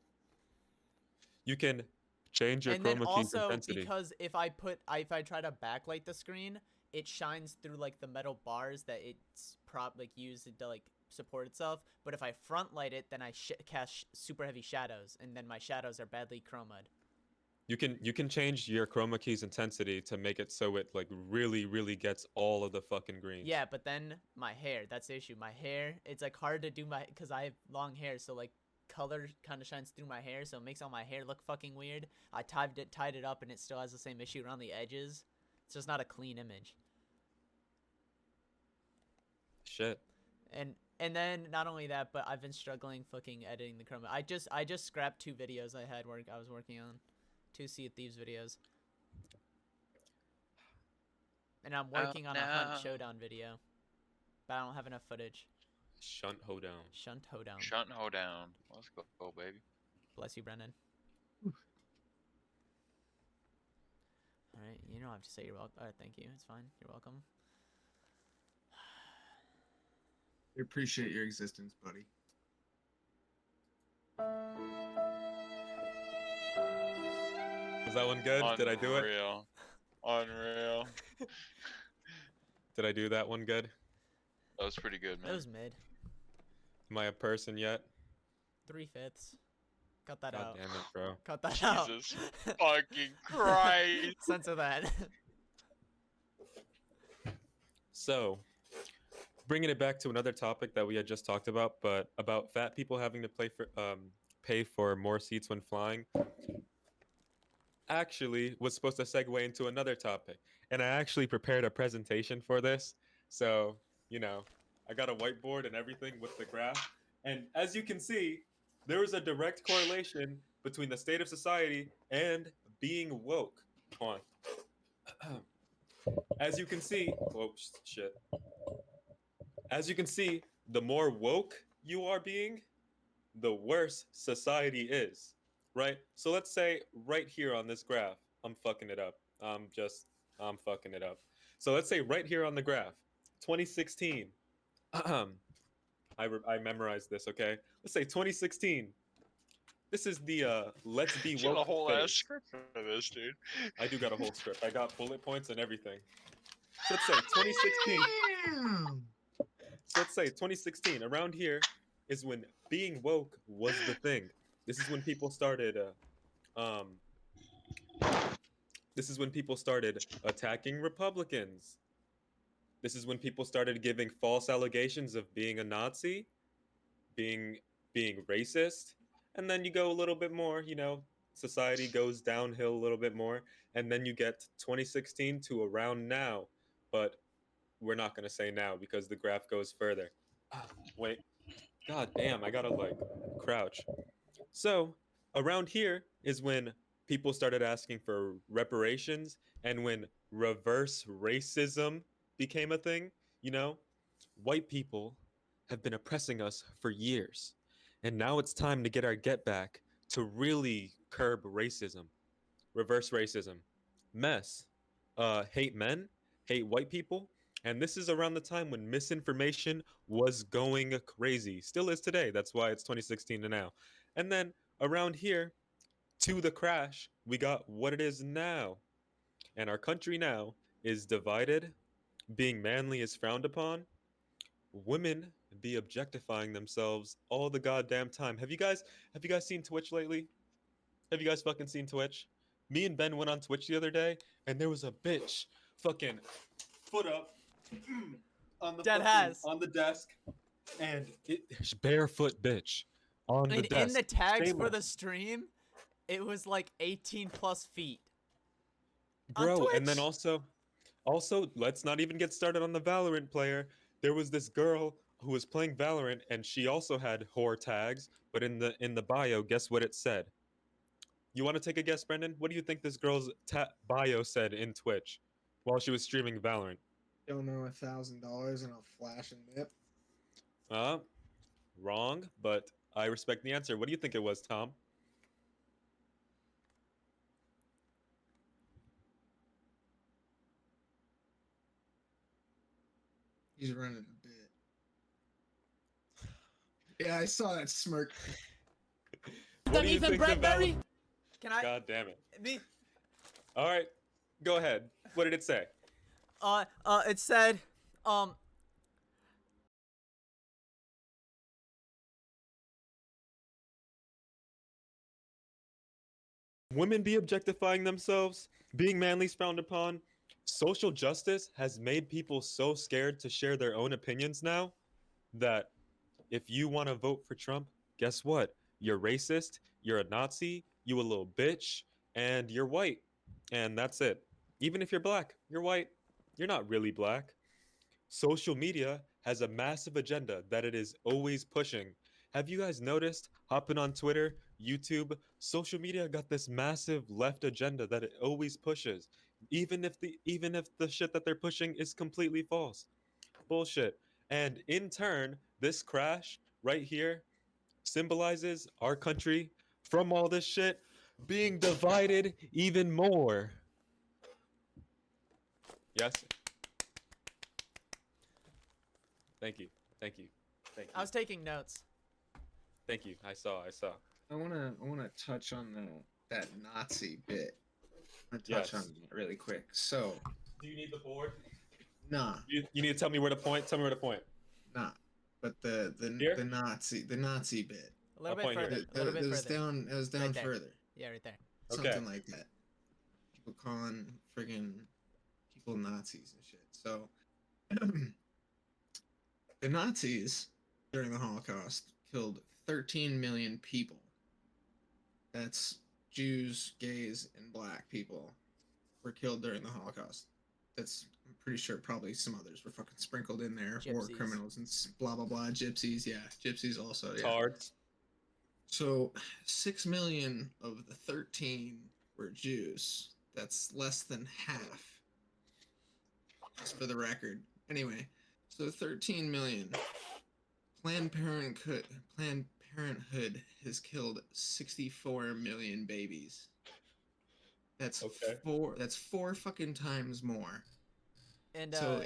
You can change your And then chroma key's also intensity. because if I try to backlight the screen, it shines through like the metal bars that it's used to like support itself. But if I front light it, then I cast super heavy shadows, and then my shadows are badly chromed. You can change your chroma key's intensity to make it so it like really gets all of the fucking greens. Yeah, but then my hair, that's the issue. My hair, it's like hard to do because I have long hair, so like color kind of shines through my hair, so it makes all my hair look fucking weird. I tied it up, and it still has the same issue around the edges. It's just not a clean image. Shit. And then not only that, but I've been struggling fucking editing the chroma. I just scrapped 2 videos I was working on, 2 Sea of Thieves videos. And I'm working on a Hunt Showdown video, but I don't have enough footage. Shunt hoedown. Shunt Hoedown. Shunt hoedown. Let's go, baby. Bless you, Brendan. Alright, you don't have to say you're welcome. Alright, thank you. It's fine. You're welcome. We appreciate your existence, buddy. Was that one good? Did I do it? Unreal. Did I do that one good? That was pretty good, man. That was mid. Am I a person yet? 3/5. Cut that God out. damn it, bro. Cut that out. Jesus fucking Christ. Censor that. So, bringing it back to another topic that we had just talked about, but about fat people having to pay for more seats when flying, actually was supposed to segue into another topic. And I actually prepared a presentation for this. So, I got a whiteboard and everything with the graph. And as you can see, there is a direct correlation between the state of society and being woke. Hold on. As you can see, shit. As you can see, the more woke you are being, the worse society is, right? So let's say right here on this graph, I'm fucking it up. I'm fucking it up. So let's say right here on the graph, 2016. I memorized this, okay? Let's say 2016. This is the let's be You got a woke whole phase. ass script for this, dude. I do got a whole script. I got bullet points and everything. So let's say 2016. So let's say 2016. Around here is when being woke was the thing. This is when people started. This is when people started attacking Republicans. This is when people started giving false allegations of being a Nazi, being racist, and then you go a little bit more. Society goes downhill a little bit more, and then you get 2016 to around now. But we're not gonna say now because the graph goes further. Wait, god damn, I gotta like crouch. So around here is when people started asking for reparations and when reverse racism became a thing. White people have been oppressing us for years, and now it's time to get our get back to really curb racism, reverse racism. Mess, hate men, hate white people. And this is around the time when misinformation was going crazy. Still is today. That's why it's 2016 to now. And then around here, to the crash, we got what it is now. And our country now is divided. Being manly is frowned upon. women be objectifying themselves all the goddamn time. Have you guys seen Twitch lately? Have you guys fucking seen Twitch? Me and Ben went on Twitch the other day, and there was a bitch fucking foot up on the Dead fucking, has. on the desk, and barefoot bitch on the And desk. in the tags for Shameless. the stream, it was like 18 plus feet. On Bro, and then Twitch. also let's not even get started on the Valorant player. There was this girl who was playing Valorant, and she also had whore tags, but in the bio, guess what it said? You want to take a guess, Brendan? What do you think this girl's bio said in Twitch while she was streaming Valorant? Don't know $1,000 and I'll flash and nip. Wrong, but I respect the answer. What do you think it was, Tom? He's running a bit. Yeah, I saw that smirk. What do you think the Valorant? Can I? God damn it! Me? All right, go ahead. What did it say? It said, Women be objectifying themselves, being manly is frowned upon. Social justice has made people so scared to share their own opinions now that if you want to vote for Trump, guess what? You're racist, you're a Nazi, you a little bitch, and you're white. And that's it. Even if you're black, you're white. You're not really black. Social media has a massive agenda that it is always pushing. Have you guys noticed hopping on Twitter, YouTube, social media got this massive left agenda that it always pushes, even if the shit that they're pushing is completely false. Bullshit. And in turn, this crash right here symbolizes our country from all this shit being divided even more. Yes. Thank you. Thank you. Thank you. I was taking notes. Thank you. I saw. I wanna touch on that Nazi bit. I wanna touch Yes. on it really quick. So, Do you need the board? nah, You need to tell me where to point. Tell me where to point. nah. But Here? the Nazi bit. A little I'll bit point here. further. A little bit It was further. down. It was down Right there. further. Yeah, right there. Okay. Something like that. People calling friggin' people Nazis and shit. So, the Nazis during the Holocaust killed 13 million people. That's Jews, gays, and black people were killed during the Holocaust. That's, I'm pretty sure probably some others were fucking sprinkled in there. War Gypsies. criminals and blah blah blah. Gypsies, yeah. Gypsies also, yeah. Tards. So 6 million of the 13 were Jews. That's less than half. Just for the record. Anyway, so 13 million. Planned Parenthood has killed 64 million babies. That's Okay. four fucking times more. And So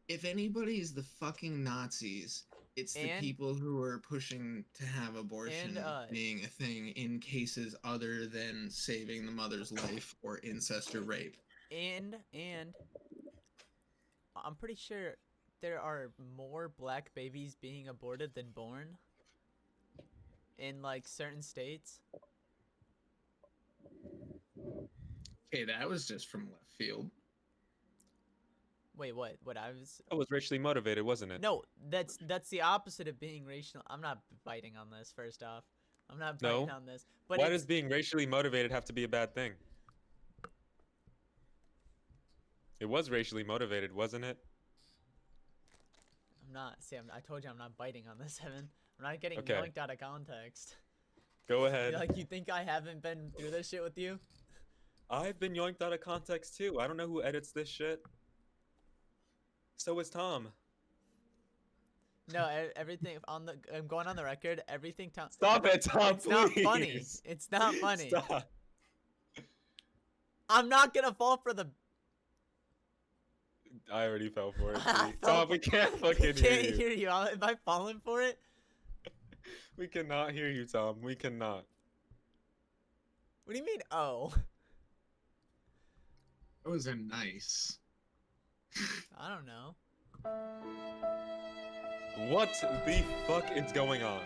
if anybody's the fucking Nazis, it's the And- people who are pushing to have abortion being a thing in cases other than saving the mother's life or incest or rape. and I'm pretty sure there are more black babies being aborted than born in like certain states. Okay, that was just from left field. Wait, what? What I was? That was racially motivated, wasn't it? No, that's the opposite of being racial. I'm not biting on this. First off, I'm not biting No? on this. But Why it's- does being racially motivated have to be a bad thing? It was racially motivated, wasn't it? I'm not. See, I told you I'm not biting on this, Evan. I'm not getting Okay. yoinked out of context. Go ahead. Like, you think I haven't been through this shit with you? I've been yoinked out of context too. I don't know who edits this shit. So is Tom. No, everything on the. I'm going on the record. Everything. Stop it, Tom, It's not funny. please. It's not funny. Stop. I'm not gonna fall for the. I already fell for it. I please. fell Tom, we can't fucking Can't hear you. hear you. Am I falling for it? We cannot hear you, Tom. We cannot. What do you mean? Oh, That was a nice. I don't know. What the fuck is going on?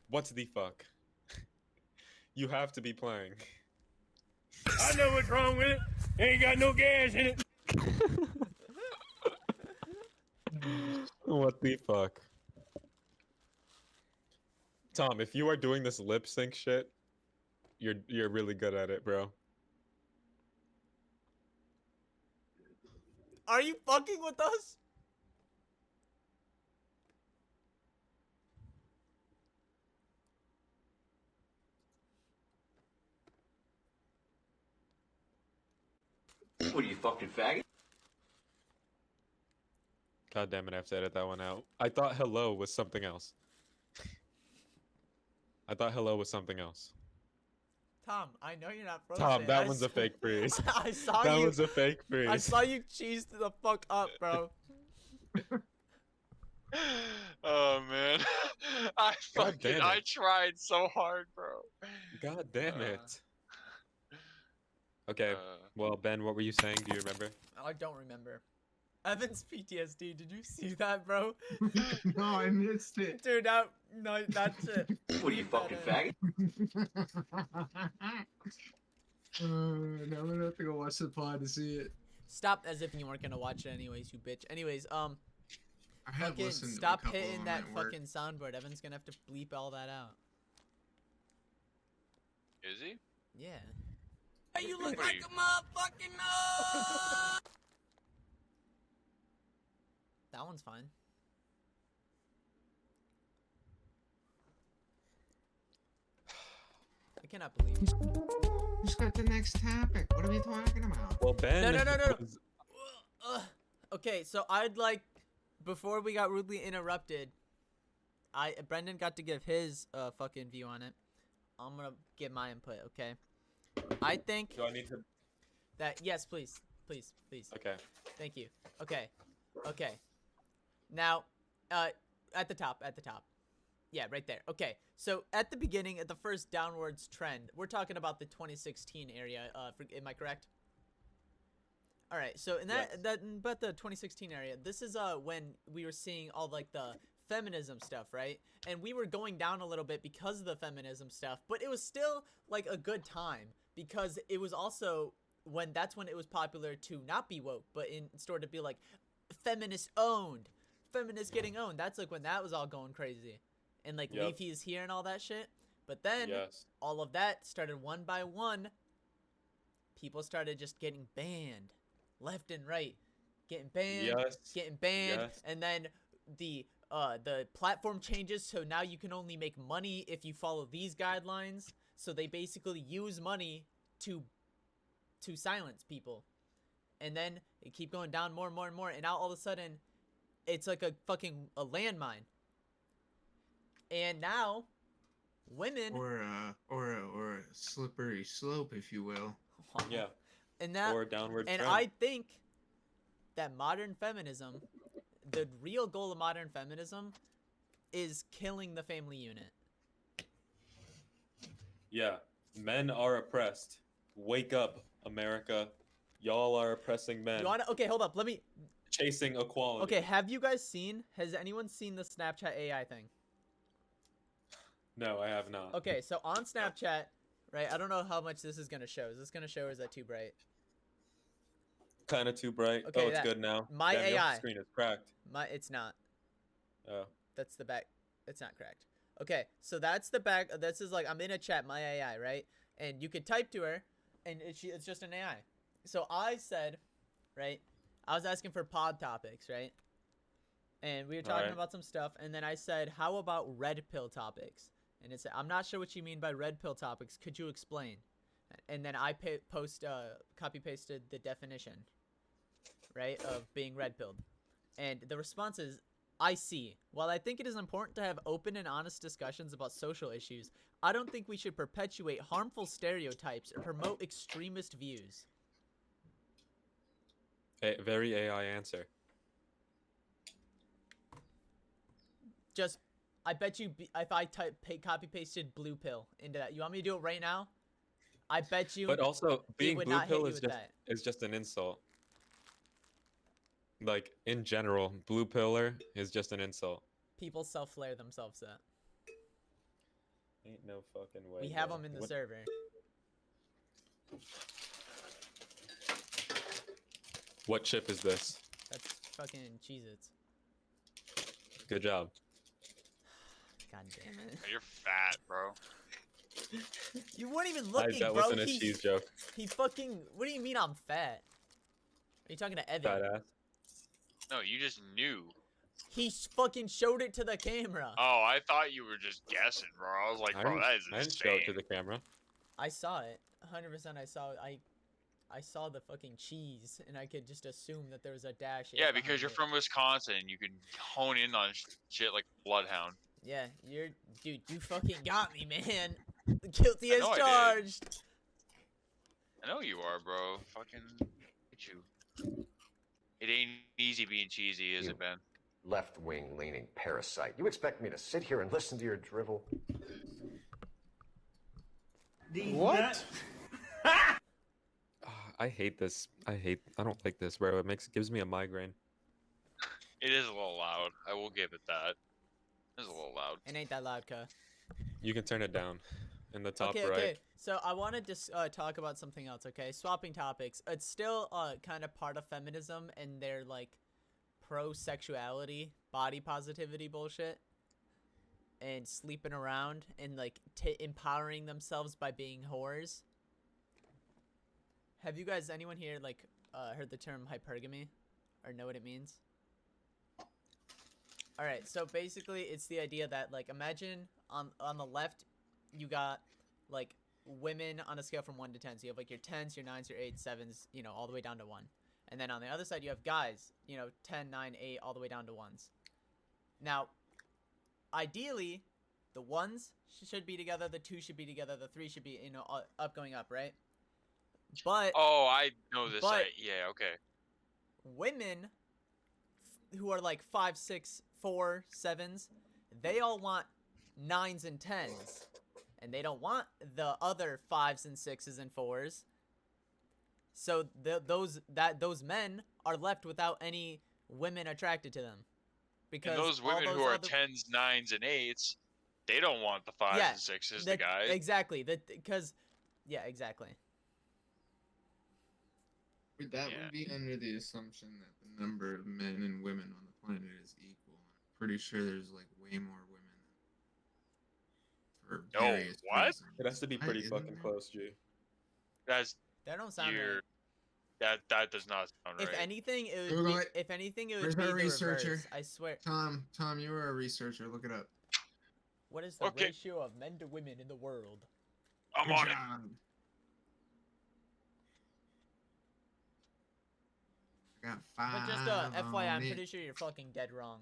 What the fuck? You have to be playing. I know what's wrong with it. Ain't got no gas in it. What the fuck? Tom, if you are doing this lip sync shit, you're really good at it, bro. Are you fucking with us? What are you, fucking faggot? God damn it, I have to edit that one out. I thought hello was something else. I thought hello was something else. Tom, I know you're not frozen. Tom, that one's a fake freeze. I saw That you. was a fake freeze. I saw you cheese the fuck up, bro. Oh man, I God damn I it. tried so hard, bro. God damn it. Okay, well, Ben, what were you saying? Do you remember? I don't remember. Evan's PTSD. Did you see that, bro? No, I missed it. Dude, no, that's it. What are you, fucking faggot? Now I'm gonna have to go watch the pod to see it. Stop as if you weren't gonna watch it anyways, you bitch. Anyways, I have fucking listened to a stop couple of hitting them that at work. fucking soundboard. Evan's gonna have to bleep all that out. Is he? Yeah. Hey, you look What are like you- a motherfucking That one's fine. I cannot believe. Who's got the next topic? What are we talking about? Well, Ben. No. was- Okay, so I'd like, before we got rudely interrupted, Brendan got to give his fucking view on it. I'm gonna give my input, okay? I think Do I need to? that yes, please. Okay. Thank you. Okay. Now, at the top. Yeah, right there. Okay. So at the beginning, at the first downwards trend, we're talking about the 2016 area. Am I correct? All right. So in but the 2016 area, this is when we were seeing all like the feminism stuff, right? And we were going down a little bit because of the feminism stuff, but it was still like a good time because it was also that's when it was popular to not be woke, but in store to be like feminist owned, feminists getting owned. That's like when that was all going crazy, and like Yep. Leafy is here and all that shit. But then Yes. all of that started one by one. People started just getting banned, left and right, getting banned, Yes. and then the platform changes, so now you can only make money if you follow these guidelines. So they basically use money to silence people, and then it keep going down more and more and more, and now all of a sudden it's like a landmine. And now women Or a slippery slope, if you will. Yeah. and that Or downward and trend. I think that modern feminism, the real goal of modern feminism, is killing the family unit. Yeah. Men are oppressed. Wake up, America. Y'all are oppressing men. Okay, hold up. Let me. Chasing equality. Okay, has anyone seen the Snapchat AI thing? No, I have not. Okay, so on Snapchat, right? I don't know how much this is gonna show. Is this gonna show, or is that too bright? Kind of too bright. Okay, Oh, it's that- good now. my Damn, your AI. screen is cracked. It's not. Oh. That's the back. It's not cracked. Okay, so that's the back. This is like I'm in a chat, my AI, right? And you could type to her, and it's just an AI. So I said, right? I was asking for pod topics, right? And we were talking Alright. about some stuff, and then I said, how about red pill topics? And it said, I'm not sure what you mean by red pill topics. Could you explain? And then I copy pasted the definition, right, of being red pilled. And the response is, I see. While I think it is important to have open and honest discussions about social issues, I don't think we should perpetuate harmful stereotypes or promote extremist views. A very AI answer. Just, I bet you, if I copy pasted blue pill into that, you want me to do it right now? I bet you. But also, being would blue not hit pill you is with just that. is just an insult. Like in general, blue pillar is just an insult. people self-flare themselves at. Ain't no fucking way. We have bro. them in the What- server. What chip is this? That's fucking Cheez-Its. Good job. God damn it. You're fat, bro. You weren't even looking, That bro. wasn't a cheese joke. He fucking. What do you mean I'm fat? Are you talking to Evan? Fat ass. No, you just knew. He fucking showed it to the camera. Oh, I thought you were just guessing, bro. I was like, bro, that is I didn't show insane. it to the camera. I saw it. 100%. I saw the fucking cheese, and I could just assume that there was a dash. Yeah, because you're from Wisconsin, you can hone in on shit like Bloodhound. Yeah, dude. You fucking got me, man. Guilty as know I did. charged. I know you are, bro. Fucking get you. It ain't easy being cheesy, is it, Ben? Left-wing leaning parasite. You expect me to sit here and listen to your drivel? What? I hate this. I don't like this, bro. Gives me a migraine. It is a little loud. I will give it that. It is a little loud. It ain't that loud, cuh. You can turn it down in the top Okay, right. okay. So I wanted to talk about something else, okay? Swapping topics. It's still kind of part of feminism and their, like, pro-sexuality, body positivity bullshit. And sleeping around and, like, empowering themselves by being whores. Have you guys, anyone here, like, heard the term hypergamy? Or know what it means? Alright, so basically it's the idea that, like, imagine on the left you got, like, women on a scale from 1 to 10. So you have, like, your 10s, your 9s, your 8s, 7s, you know, all the way down to 1. And then on the other side you have guys, you know, 10, 9, 8, all the way down to 1s. Now, ideally, the 1s should be together, the 2 should be together, the 3 should be, you know, going up, right? But... Oh, I know this. but- Yeah, okay. women who are like 5, 6, 4, 7s, they all want 9s and 10s. And they don't want the other 5s and 6s and 4s. So those men are left without any women attracted to them. Because And those all women who are other- 10s, 9s, and 8s, they don't want the 5s Yeah, and 6s, the guys. Exactly. Because, yeah, exactly. That Yeah. would be under the assumption that the number of men and women on the planet is equal. I'm pretty sure there's like way more women for No, various what? reasons. It has to be Right, pretty isn't fucking there? close, G. That's That don't sound you're. right. That does not sound If right. anything, it would Google be, it. if anything, it would Where's be our the researcher? reverse. I swear. Tom, you were a researcher. Look it up. What is the Okay. ratio of men to women in the world? I'm Good on it. job. I got But 5. just FYI, I'm on it. pretty sure you're fucking dead wrong.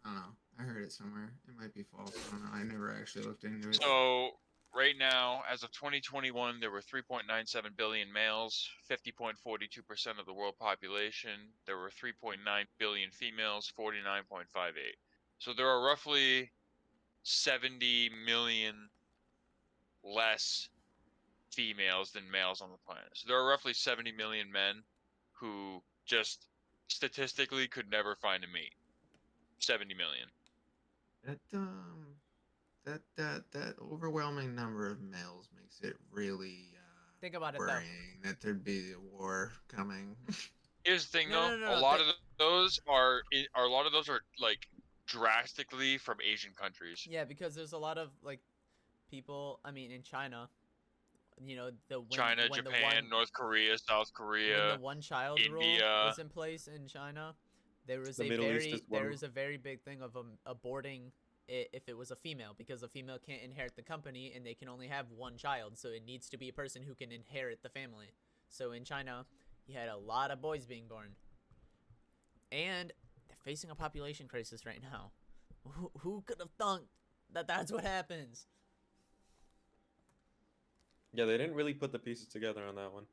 I don't know. I heard it somewhere. It might be false. I don't know. I never actually looked into it. So right now, as of 2021, there were 3.97 billion males, 50.42% of the world population. There were 3.9 billion females, 49.58. So there are roughly 70 million less females than males on the planet. So there are roughly 70 million men who just statistically could never find a mate. 70 million. That overwhelming number of males makes it really Think about it though. worrying that there'd be a war coming. Here's the thing, No, though. no, no, a lot of those are like drastically from Asian countries. Yeah, because there's a lot of like people. I mean, in China, you know, China, when Japan, North Korea, South when Korea. the one child rule India. was in place in China, there was The a Middle East very is one. there was a very big thing of aborting it if it was a female, because the female can't inherit the company and they can only have one child, so it needs to be a person who can inherit the family. So in China, you had a lot of boys being born, and they're facing a population crisis right now. Who could have thunk that that's what happens? Yeah, they didn't really put the pieces together on that one.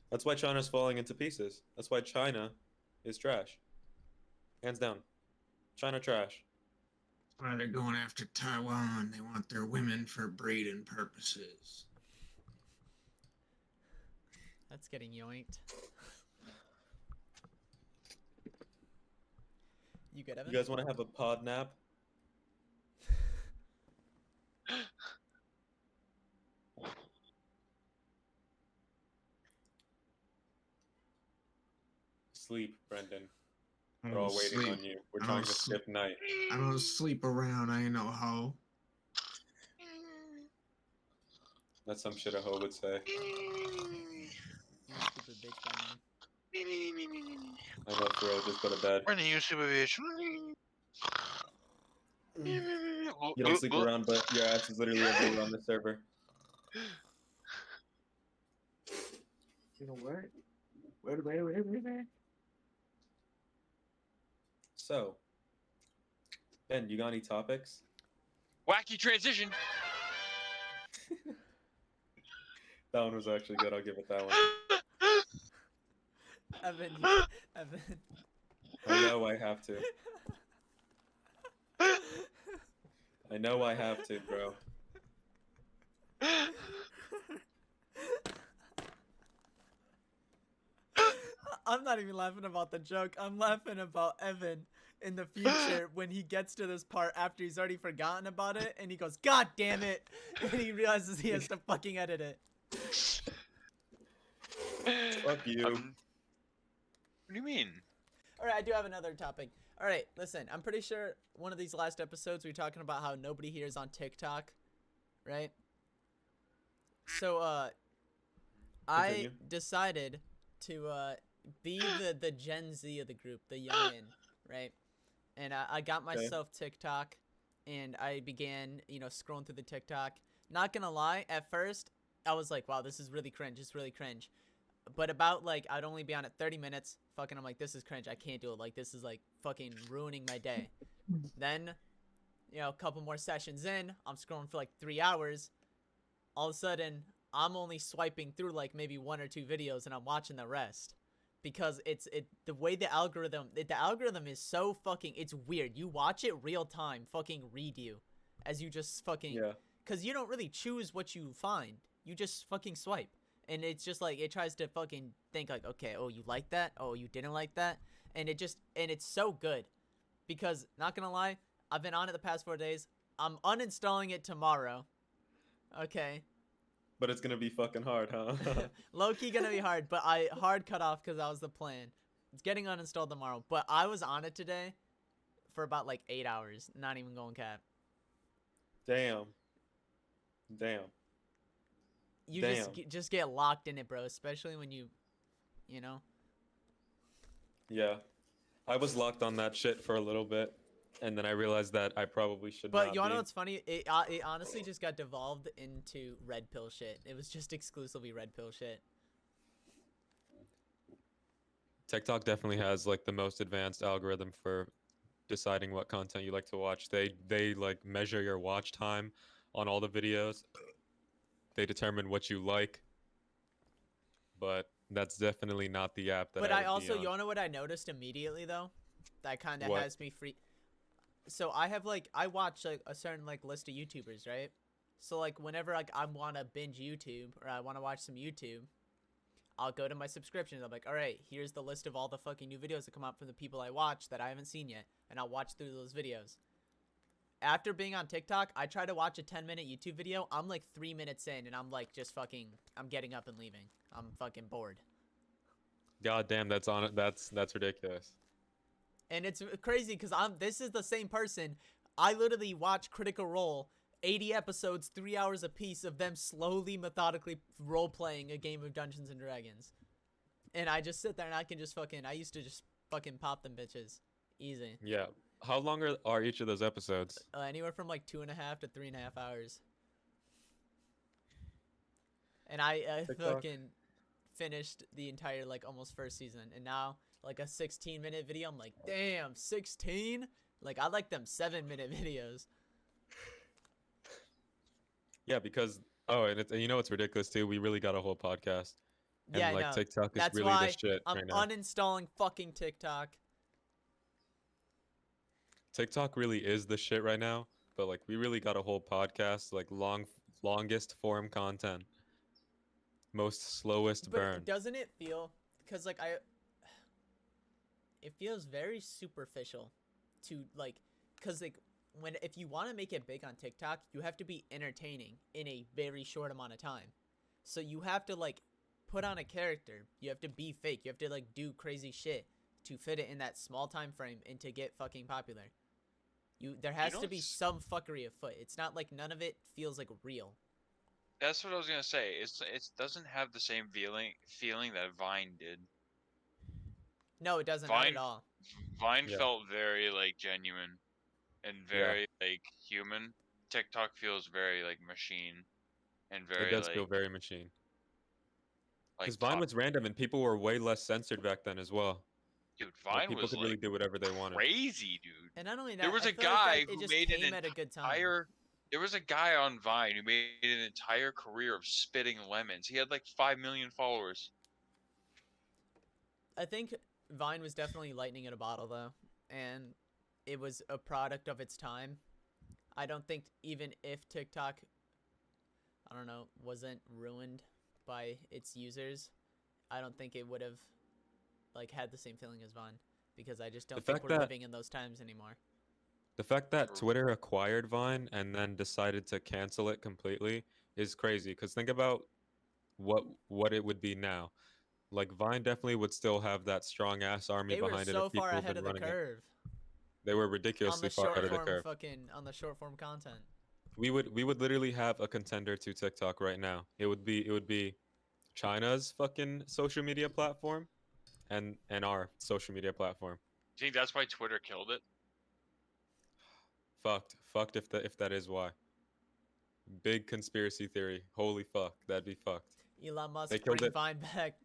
That's why China's falling into pieces. That's why China is trash. Hands down. China trash. Why they're going after Taiwan? They want their women for breeding purposes. That's getting yoinked. You good, Evan? You guys want to have a pod nap? Sleep, Brendan. I We're don't all waiting sleep. on you. We're I trying don't to sleep. skip night. I don't sleep around. I ain't no hoe. That's some shit a hoe would say. You stupid bitch, Brendan. I know, for real. Just go to bed. Brendan, you stupid bitch. You don't sleep around, but your ass is literally everywhere on the server. You know what? Wait. So, Ben, you got any topics? Wacky transition. That one was actually good. I'll give it that one. Evan, Evan. I know I have to. I know I have to, bro. I'm not even laughing about the joke. I'm laughing about Evan in the future when he gets to this part after he's already forgotten about it and he goes, God damn it! And he realizes he has to fucking edit it. Fuck you. What do you mean? Alright, I do have another topic. Alright, listen, I'm pretty sure one of these last episodes we were talking about how nobody here is on TikTok, right? So, I Continue. decided to, be the Gen Z of the group, the youngin, right? And I got myself TikTok, and I began, you know, scrolling through the TikTok. Not gonna lie, at first, I was like, wow, this is really cringe, it's really cringe. But about, like, I'd only be on it 30 minutes, fucking, I'm like, this is cringe, I can't do it, like, this is, like, fucking ruining my day. Then, you know, a couple more sessions in, I'm scrolling for, like, 3 hours. All of a sudden, I'm only swiping through, like, maybe 1 or 2 videos, and I'm watching the rest. Because the way the algorithm is so fucking, it's weird. You watch it real time, fucking read you, as you just fucking, Yeah. cause you don't really choose what you find. You just fucking swipe, and it's just like it tries to fucking think like, okay, oh you like that, oh you didn't like that, and it's so good, because not gonna lie, I've been on it the past 4 days. I'm uninstalling it tomorrow. Okay. But it's gonna be fucking hard, huh? Low-key gonna be hard, but I hard cut off because that was the plan. It's getting uninstalled tomorrow, but I was on it today for about like 8 hours, not even going cap. Damn. You Damn. just get locked in it, bro, especially when you know. Yeah. I was locked on that shit for a little bit, and then I realized that I probably should But not you wanna be. know what's funny? It honestly just got devolved into red pill shit. It was just exclusively red pill shit. TikTok definitely has like the most advanced algorithm for deciding what content you like to watch. They like measure your watch time on all the videos. They determine what you like. But that's definitely not the app that But I I would also, be on. you wanna know what I noticed immediately though? That kind of What? has me free. So I have like, I watch like a certain like list of YouTubers, right? So like whenever like I want to binge YouTube or I want to watch some YouTube, I'll go to my subscriptions. I'm like, all right, here's the list of all the fucking new videos that come out from the people I watch that I haven't seen yet, and I'll watch through those videos. After being on TikTok, I try to watch a 10-minute YouTube video. I'm like 3 minutes in, and I'm like just fucking, I'm getting up and leaving. I'm fucking bored. God damn, that's on it. That's ridiculous. And it's crazy because this is the same person. I literally watch Critical Role, 80 episodes, 3 hours a piece of them slowly, methodically role-playing a game of Dungeons and Dragons. And I just sit there and I can just fucking, I used to just fucking pop them bitches. Easy. Yeah. How long are each of those episodes? Anywhere from like 2.5 to 3.5 hours. And I TikTok. fucking finished the entire like almost first season, and now like a 16-minute video, I'm like, damn, 16? Like I like them 7-minute videos. Yeah, because and you know what's ridiculous too? We really got a whole podcast. And Yeah, I like know. TikTok is That's really why the shit I'm right now. uninstalling fucking TikTok. TikTok really is the shit right now, but like we really got a whole podcast, like longest form content. Most slowest But burn. doesn't it feel, because like it feels very superficial. to like, cause like if you want to make it big on TikTok, you have to be entertaining in a very short amount of time. So you have to like put on a character. You have to be fake. You have to like do crazy shit to fit it in that small time frame and to get fucking popular. There has to be some fuckery afoot. It's not like none of it feels like real. That's what I was gonna say. It doesn't have the same feeling that Vine did. No, it doesn't. Not at all. Vine felt very like genuine and very like human. TikTok feels very like machine and very It does like, feel very machine. Like Because Vine was random and people were way less censored back then as well. dude, Like, Vine people was could like really do whatever they wanted. crazy, dude. And not only that, There was I a feel guy like who it just made came an at a good time. entire. There was a guy on Vine who made an entire career of spitting lemons. He had like 5 million followers. I think Vine was definitely lightning in a bottle, though, and it was a product of its time. I don't think even if TikTok, I don't know, wasn't ruined by its users, I don't think it would have like had the same feeling as Vine, because I just don't think we're living in those times anymore. The fact that Twitter acquired Vine and then decided to cancel it completely is crazy. Because think about what it would be now. Like Vine definitely would still have that strong ass army They were behind it so of people far who've ahead been of the running it. curve They were on ridiculously the far ahead short of the form curve. on the short form content. We would literally have a contender to TikTok right now. It would be China's fucking social media platform and our social media platform. Do you think that's why Twitter killed it? Fucked if that is why. Big conspiracy theory. Holy fuck, that'd be fucked. Elon Musk They killed bring it. Vine back.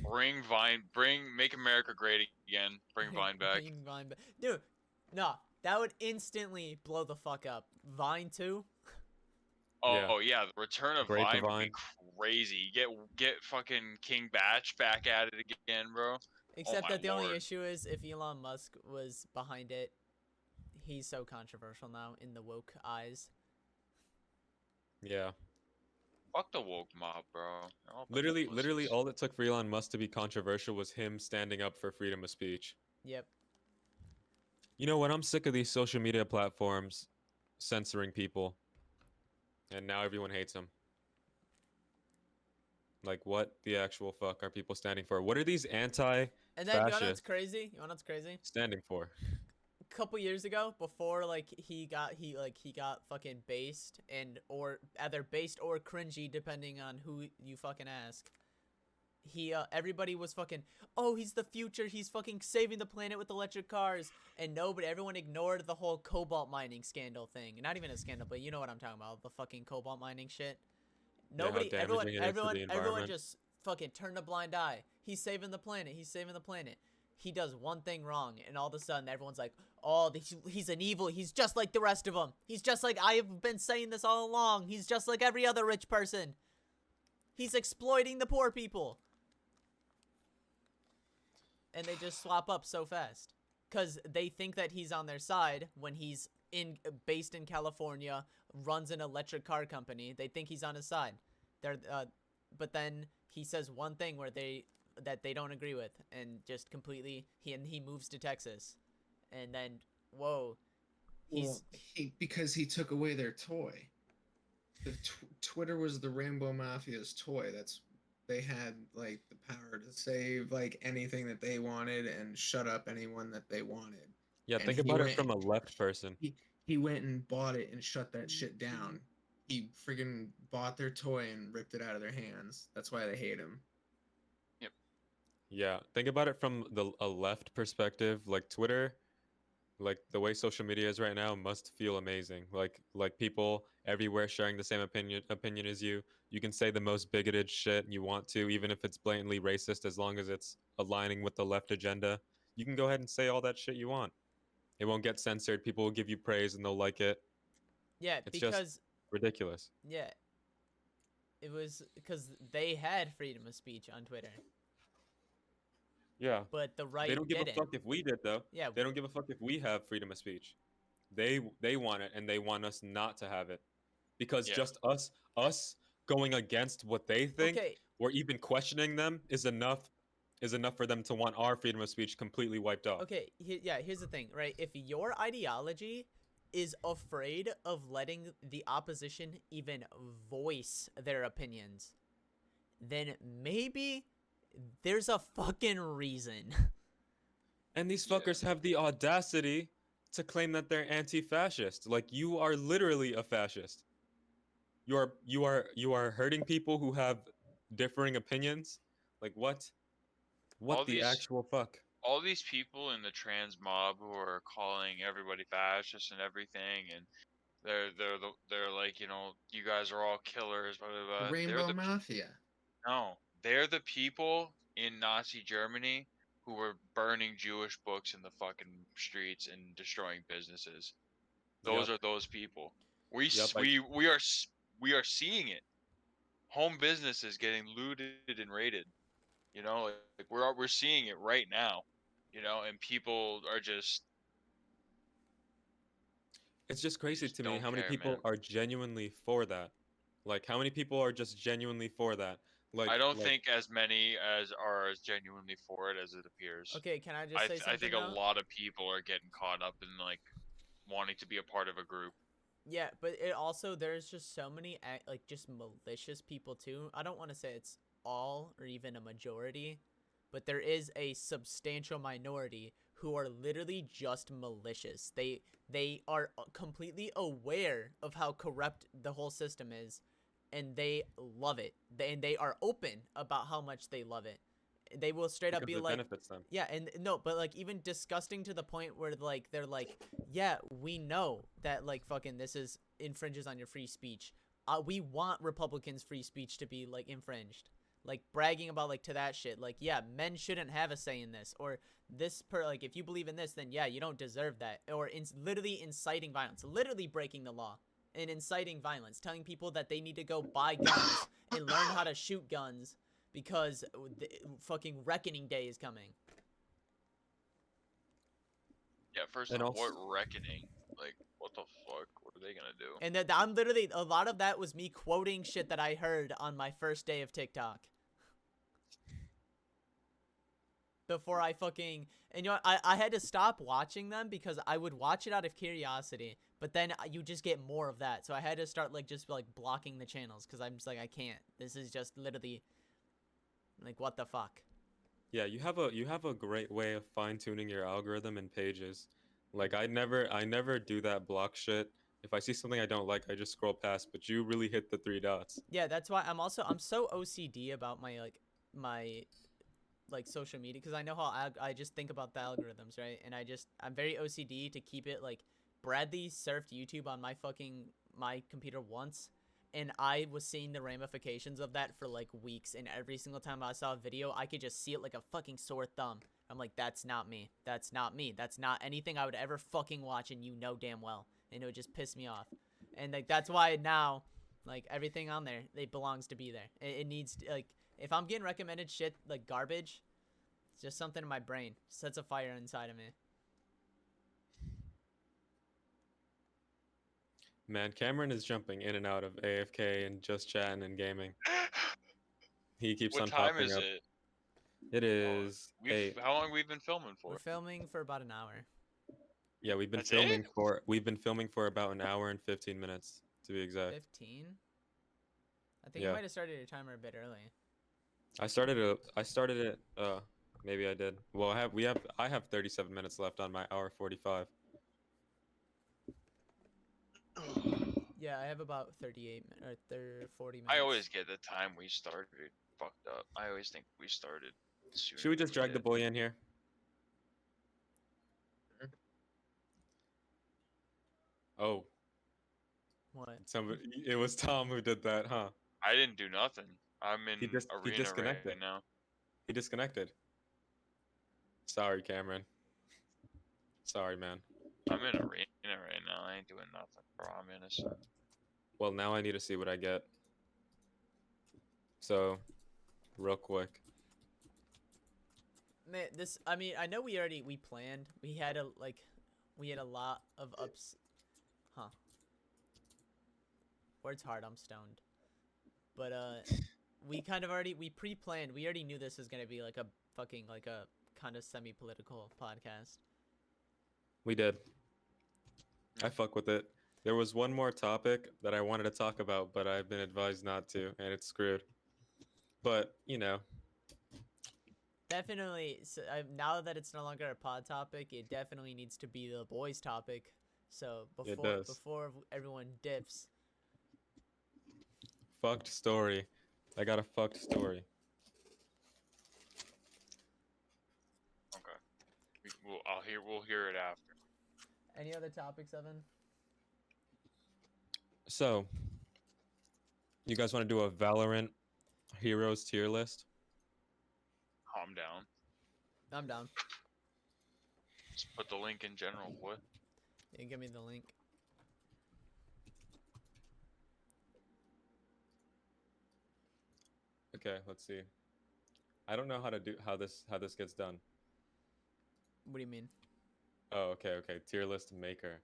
Bring Vine, make America great again. Bring Vine back. Bring Vine back. Dude, no, that would instantly blow the fuck up. Vine 2? Oh yeah, the return of Grape Vine would Vine. be crazy. Get fucking King Batch back at it again, bro. Except my that the only lord. issue is if Elon Musk was behind it, he's so controversial now in the woke eyes. Yeah. Fuck the woke mob, bro. They're all Literally pussies. all it took for Elon Musk to be controversial was him standing up for freedom of speech. Yep. You know what? I'm sick of these social media platforms censoring people. And now everyone hates them. Like, what the actual fuck are people standing for? What are these And then you know what's anti-fascists crazy? You know what's crazy? standing for? A couple years ago, before like he got fucking based and or either based or cringy depending on who you fucking ask. Everybody was fucking, oh, he's the future, he's fucking saving the planet with electric cars, and everyone ignored the whole cobalt mining scandal thing. Not even a scandal, but you know what I'm talking about, the fucking cobalt mining shit. Nobody, how damaging it is to the everyone environment. just fucking turned a blind eye. He's saving the planet, he's saving the planet. He does one thing wrong, and all of a sudden everyone's like, oh, he's an evil, he's just like the rest of them. He's just like, I have been saying this all along, he's just like every other rich person. He's exploiting the poor people. And they just swap up so fast. Because they think that he's on their side when he's based in California, runs an electric car company. They think he's on his side. But then he says one thing that they don't agree with, and just completely he moves to Texas, and then whoa, because he took away their toy. The Twitter was the Rainbow Mafia's toy. They had like the power to save like anything that they wanted and shut up anyone that they wanted. Yeah, And think he about it went- from a left person. He went and bought it and shut that shit down. He friggin' bought their toy and ripped it out of their hands. That's why they hate him. Yeah, think about it from a left perspective. Like Twitter, like the way social media is right now, must feel amazing. Like people everywhere sharing the same opinion as you. You can say the most bigoted shit you want to, even if it's blatantly racist, as long as it's aligning with the left agenda. You can go ahead and say all that shit you want. It won't get censored. People will give you praise and they'll like it. yeah, It's because just ridiculous. yeah, it was because they had freedom of speech on Twitter, Yeah. but the right They don't give didn't. a fuck if we did though. Yeah, They don't give a fuck if we have freedom of speech. They want it and they want us not to have it. Because Yeah. just us going against what they think okay, or even questioning them is enough is enough for them to want our freedom of speech completely wiped off. Okay, here's the thing, right? If your ideology is afraid of letting the opposition even voice their opinions, then maybe there's a fucking reason. And these fuckers have the audacity to claim that they're anti-fascist. Like, you are literally a fascist. You are hurting people who have differing opinions. Like, what? What All the these actual fuck? all these people in the trans mob who are calling everybody fascist and everything, and they're like, you know, you guys are all killers, blah blah The blah. Rainbow Mafia. No, they're the people in Nazi Germany who were burning Jewish books in the fucking streets and destroying businesses. Those Yep. are those people. We Yep, s- we are seeing it. Home businesses getting looted and raided. You know, like we're seeing it right now. You know, and people are just It's just crazy just to me don't how many care, people man. are genuinely for that. Like, how many people are just genuinely for that? I don't Like, think as many as are as genuinely for it as it appears. Okay, can I just say I something think a now? lot of people are getting caught up in like wanting to be a part of a group. Yeah, but it also, there's just so many like just malicious people too. I don't want to say it's all or even a majority, but there is a substantial minority who are literally just malicious. They are completely aware of how corrupt the whole system is, and they love it. And they are open about how much they love it. They will straight up because be it like, benefits them. yeah, and no, but like even disgusting to the point where like they're like, yeah, we know that like fucking this is infringes on your free speech. We want Republicans' free speech to be like infringed. Like bragging about like to that shit. Like, yeah, men shouldn't have a say in this, or this like if you believe in this, then yeah, you don't deserve that. Or literally inciting violence, literally breaking the law and inciting violence, telling people that they need to go buy guns and learn how to shoot guns because the fucking reckoning day is coming. Yeah, first And off, also, what reckoning? Like, what the fuck? What are they gonna do? And that I'm literally, a lot of that was me quoting shit that I heard on my first day of TikTok. Before I fucking, and you know, I had to stop watching them because I would watch it out of curiosity, but then you just get more of that. So I had to start like just like blocking the channels because I'm just like, I can't. This is just literally like, what the fuck? yeah, you have a great way of fine-tuning your algorithm and pages. Like, I never do that block shit. If I see something I don't like, I just scroll past, but you really hit the three dots. Yeah, that's why I'm so OCD about my like social media because I know how I just think about the algorithms, right? And I'm very OCD to keep it like Bradley surfed YouTube on my computer once, and I was seeing the ramifications of that for like weeks, and every single time I saw a video I could just see it like a fucking sore thumb. I'm like, that's not me. That's not me. That's not anything I would ever fucking watch, and you know damn well. And it would just piss me off. And like that's why now like everything on there, it belongs to be there. It needs to, like if I'm getting recommended shit like garbage, it's just something in my brain sets a fire inside of me. Man, Cameron is jumping in and out of AFK and just chatting and gaming. He keeps What on time popping is up. it? It is eight. How long we've been filming We're for? filming for about an hour. Yeah, That's it? we've been filming for about an hour and 15 minutes to be exact. 15? I think Yeah. you might have started your timer a bit early. I started it maybe I did. Well, I have 37 minutes left on my hour 45. Yeah, I have about 38 or 40 minutes. I always get the time we started fucked up. I always think we started sooner. Should we just than drag the did. boy in here? Oh, What? it was Tom who did that, huh? I didn't do nothing. I'm in He arena disconnected. right now. He disconnected. Sorry, Cameron. Sorry, man. I'm in arena right now. I ain't doing nothing, bro. I'm innocent. Well, now I need to see what I get. So, real quick. Man, I mean, I know we planned. We had a lot of ups. Huh. Word's hard, I'm stoned. But, we kind of already we pre-planned. We already knew this was gonna be like a fucking like a kind of semi-political podcast. We did. I fuck with it. There was one more topic that I wanted to talk about, but I've been advised not to, and it's screwed. But, you know, Definitely. So, now that it's no longer a pod topic, it definitely needs to be the boys' topic. So It does. before everyone dips, fucked story. I got a fucked story. Okay. We'll hear it after. any other topics, Evan? So, you guys want to do a Valorant heroes tier list? Calm down. I'm down. Just put the link in general. What? Yeah, give me the link. Okay, let's see. I don't know how this gets done. What do you mean? Oh, okay. Tier list maker.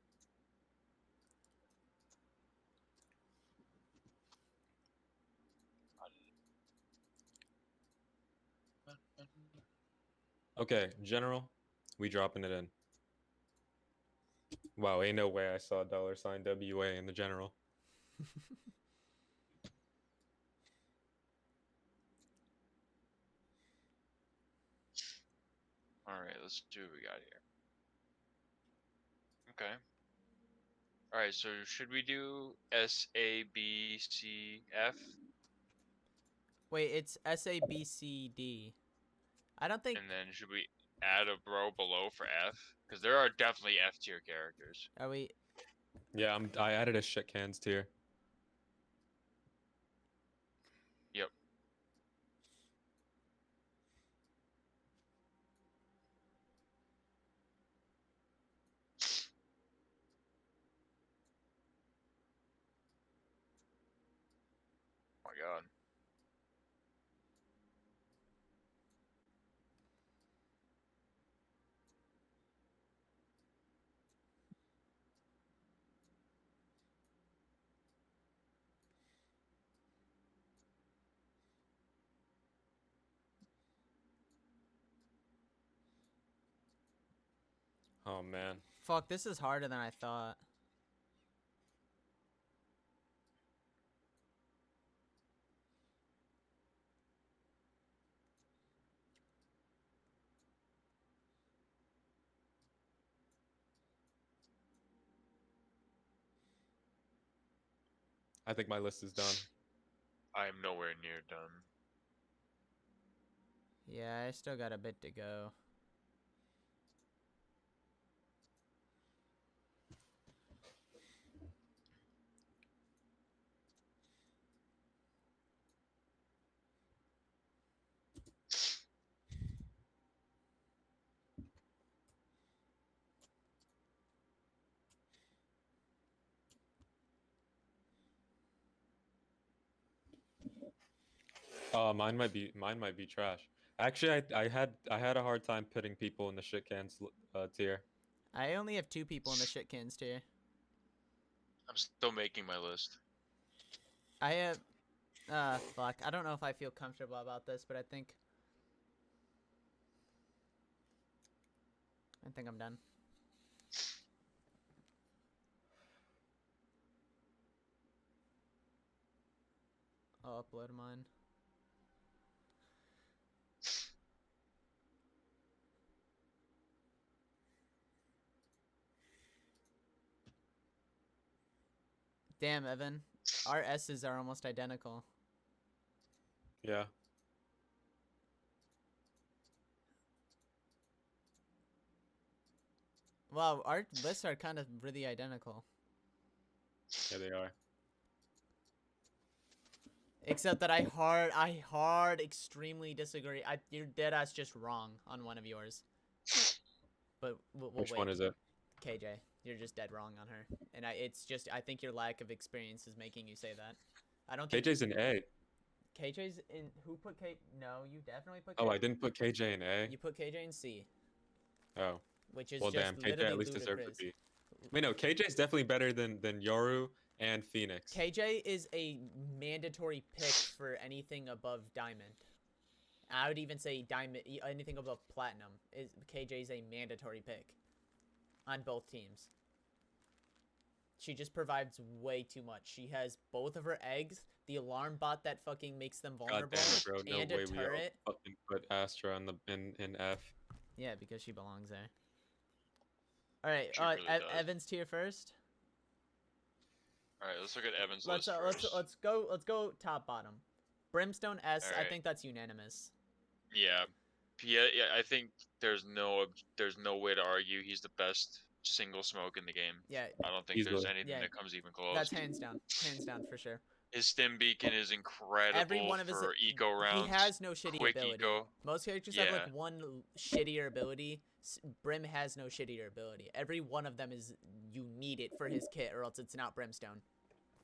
Okay, general, we dropping it in. Wow, ain't no way I saw $sign WA in the general. All right, let's do what we got here. Okay. All right, so should we do SABCF? Wait, it's SABCD. I don't think. And then should we add a row below for F? Because there are definitely F tier characters. Are we? Yeah, I added a shit cans tier. Yep. Oh my god. Oh man. Fuck, this is harder than I thought. I think my list is done. I am nowhere near done. Yeah, I still got a bit to go. Mine might be trash. Actually, I had a hard time putting people in the shit cans tier. I only have 2 people in the shit cans tier. I'm still making my list. I have. Fuck. I don't know if I feel comfortable about this, but I think I'm done. I'll upload mine. Damn, Evan. Our S's are almost identical. Yeah. Wow, our lists are kind of really identical. Yeah, they are. Except that I hard extremely disagree. You're dead ass just wrong on one of yours. But we'll Which wait. one is it? KJ, you're just dead wrong on her. And I think your lack of experience is making you say that. I don't think KJ's an A. KJ's in. Who put K? No, you definitely put. Oh, KJ. I didn't put KJ in A. You put KJ in C. Oh. Which is Well, just damn. KJ literally at least deserves ludicrous. to be. Wait, no. KJ's definitely better than Yoru and Phoenix. KJ is a mandatory pick for anything above diamond. I would even say diamond, anything above platinum. KJ is a mandatory pick on both teams. She just provides way too much. She has both of her eggs, the alarm bot that fucking makes them God vulnerable, damn it, bro. No and way a we all turret. fucking put Astra on in F. Yeah, because she belongs there. All right, She really does. Evan's tier first. All right, let's look at Evan's Let's list first. let's go top bottom. Brimstone S. I Alright. think that's unanimous. Yeah, I think there's no way to argue he's the best single smoke in the game. Yeah, I don't think there's Easily. anything Yeah, that comes even close. that's hands down for sure. His stim beacon is incredible Every one of his for eco rounds. he has no shitty quick ability. eco. Most characters have Yeah. like one shittier ability. Brim has no shittier ability. Every one of them is you need it for his kit, or else it's not Brimstone.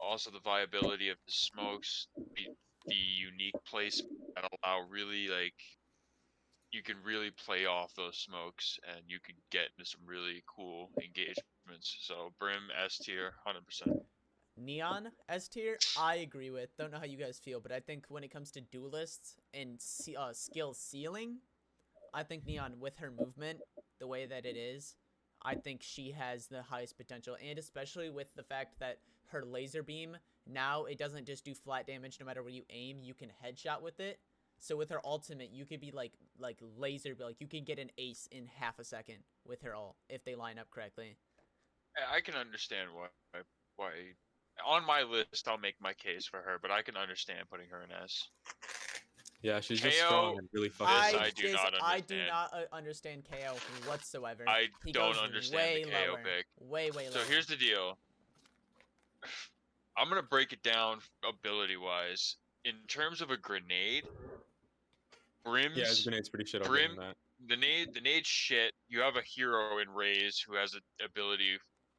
Also, the viability of the smokes, the unique placement that allow really you can really play off those smokes, and you can get into some really cool engagements. So Brim S tier, 100%. Neon S tier, I agree with. Don't know how you guys feel, but I think when it comes to duelists and skill ceiling, I think Neon, with her movement, the way that it is, I think she has the highest potential, and especially with the fact that her laser beam, now it doesn't just do flat damage no matter where you aim, you can headshot with it. So with her ultimate, you could be like laser, like you can get an ace in half a second with her ult if they line up correctly. I can understand why. On my list, I'll make my case for her, but I can understand putting her in S. Yeah, she's just KO, strong and really fucking. I do not I do understand. not understand KO whatsoever. I He don't goes understand way the KO lower, pick. way lower. So here's the deal. I'm gonna break it down ability-wise. In terms of a grenade, Brim's Yeah, his grenade's pretty shit. I'll give Brim, him that. the nade's shit. You have a hero in Raze who has an ability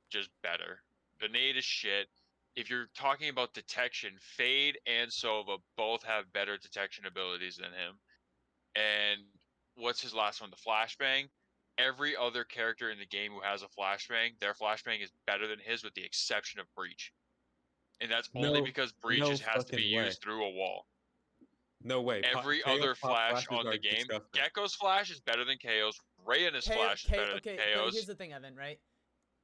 just better. The nade is shit. If you're talking about detection, Fade and Sova both have better detection abilities than him. And what's his last one? The flashbang. Every other character in the game who has a flashbang, their flashbang is better than his, with the exception of Breach. And that's only because Breach has to be fucking way. used through a wall. No way. Every KO's other pop flash flashes on are the game, disgusting. Gecko's flash is better than KO's. Raya's flash is better okay, than but KO's. here's the thing, Evan, right?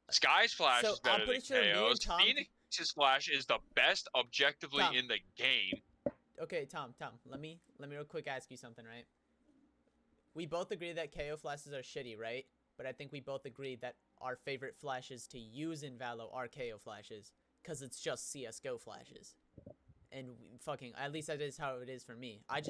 Sky's flash So, is better I'm pretty than sure me and KO's. Tom- Phoenix's flash is the best objectively Tom. in the game. Okay, Tom, let me real quick ask you something, right? We both agree that KO flashes are shitty, right? But I think we both agree that our favorite flashes to use in Valo are KO flashes, because it's just CSGO flashes. And fucking, at least that is how it is for me. I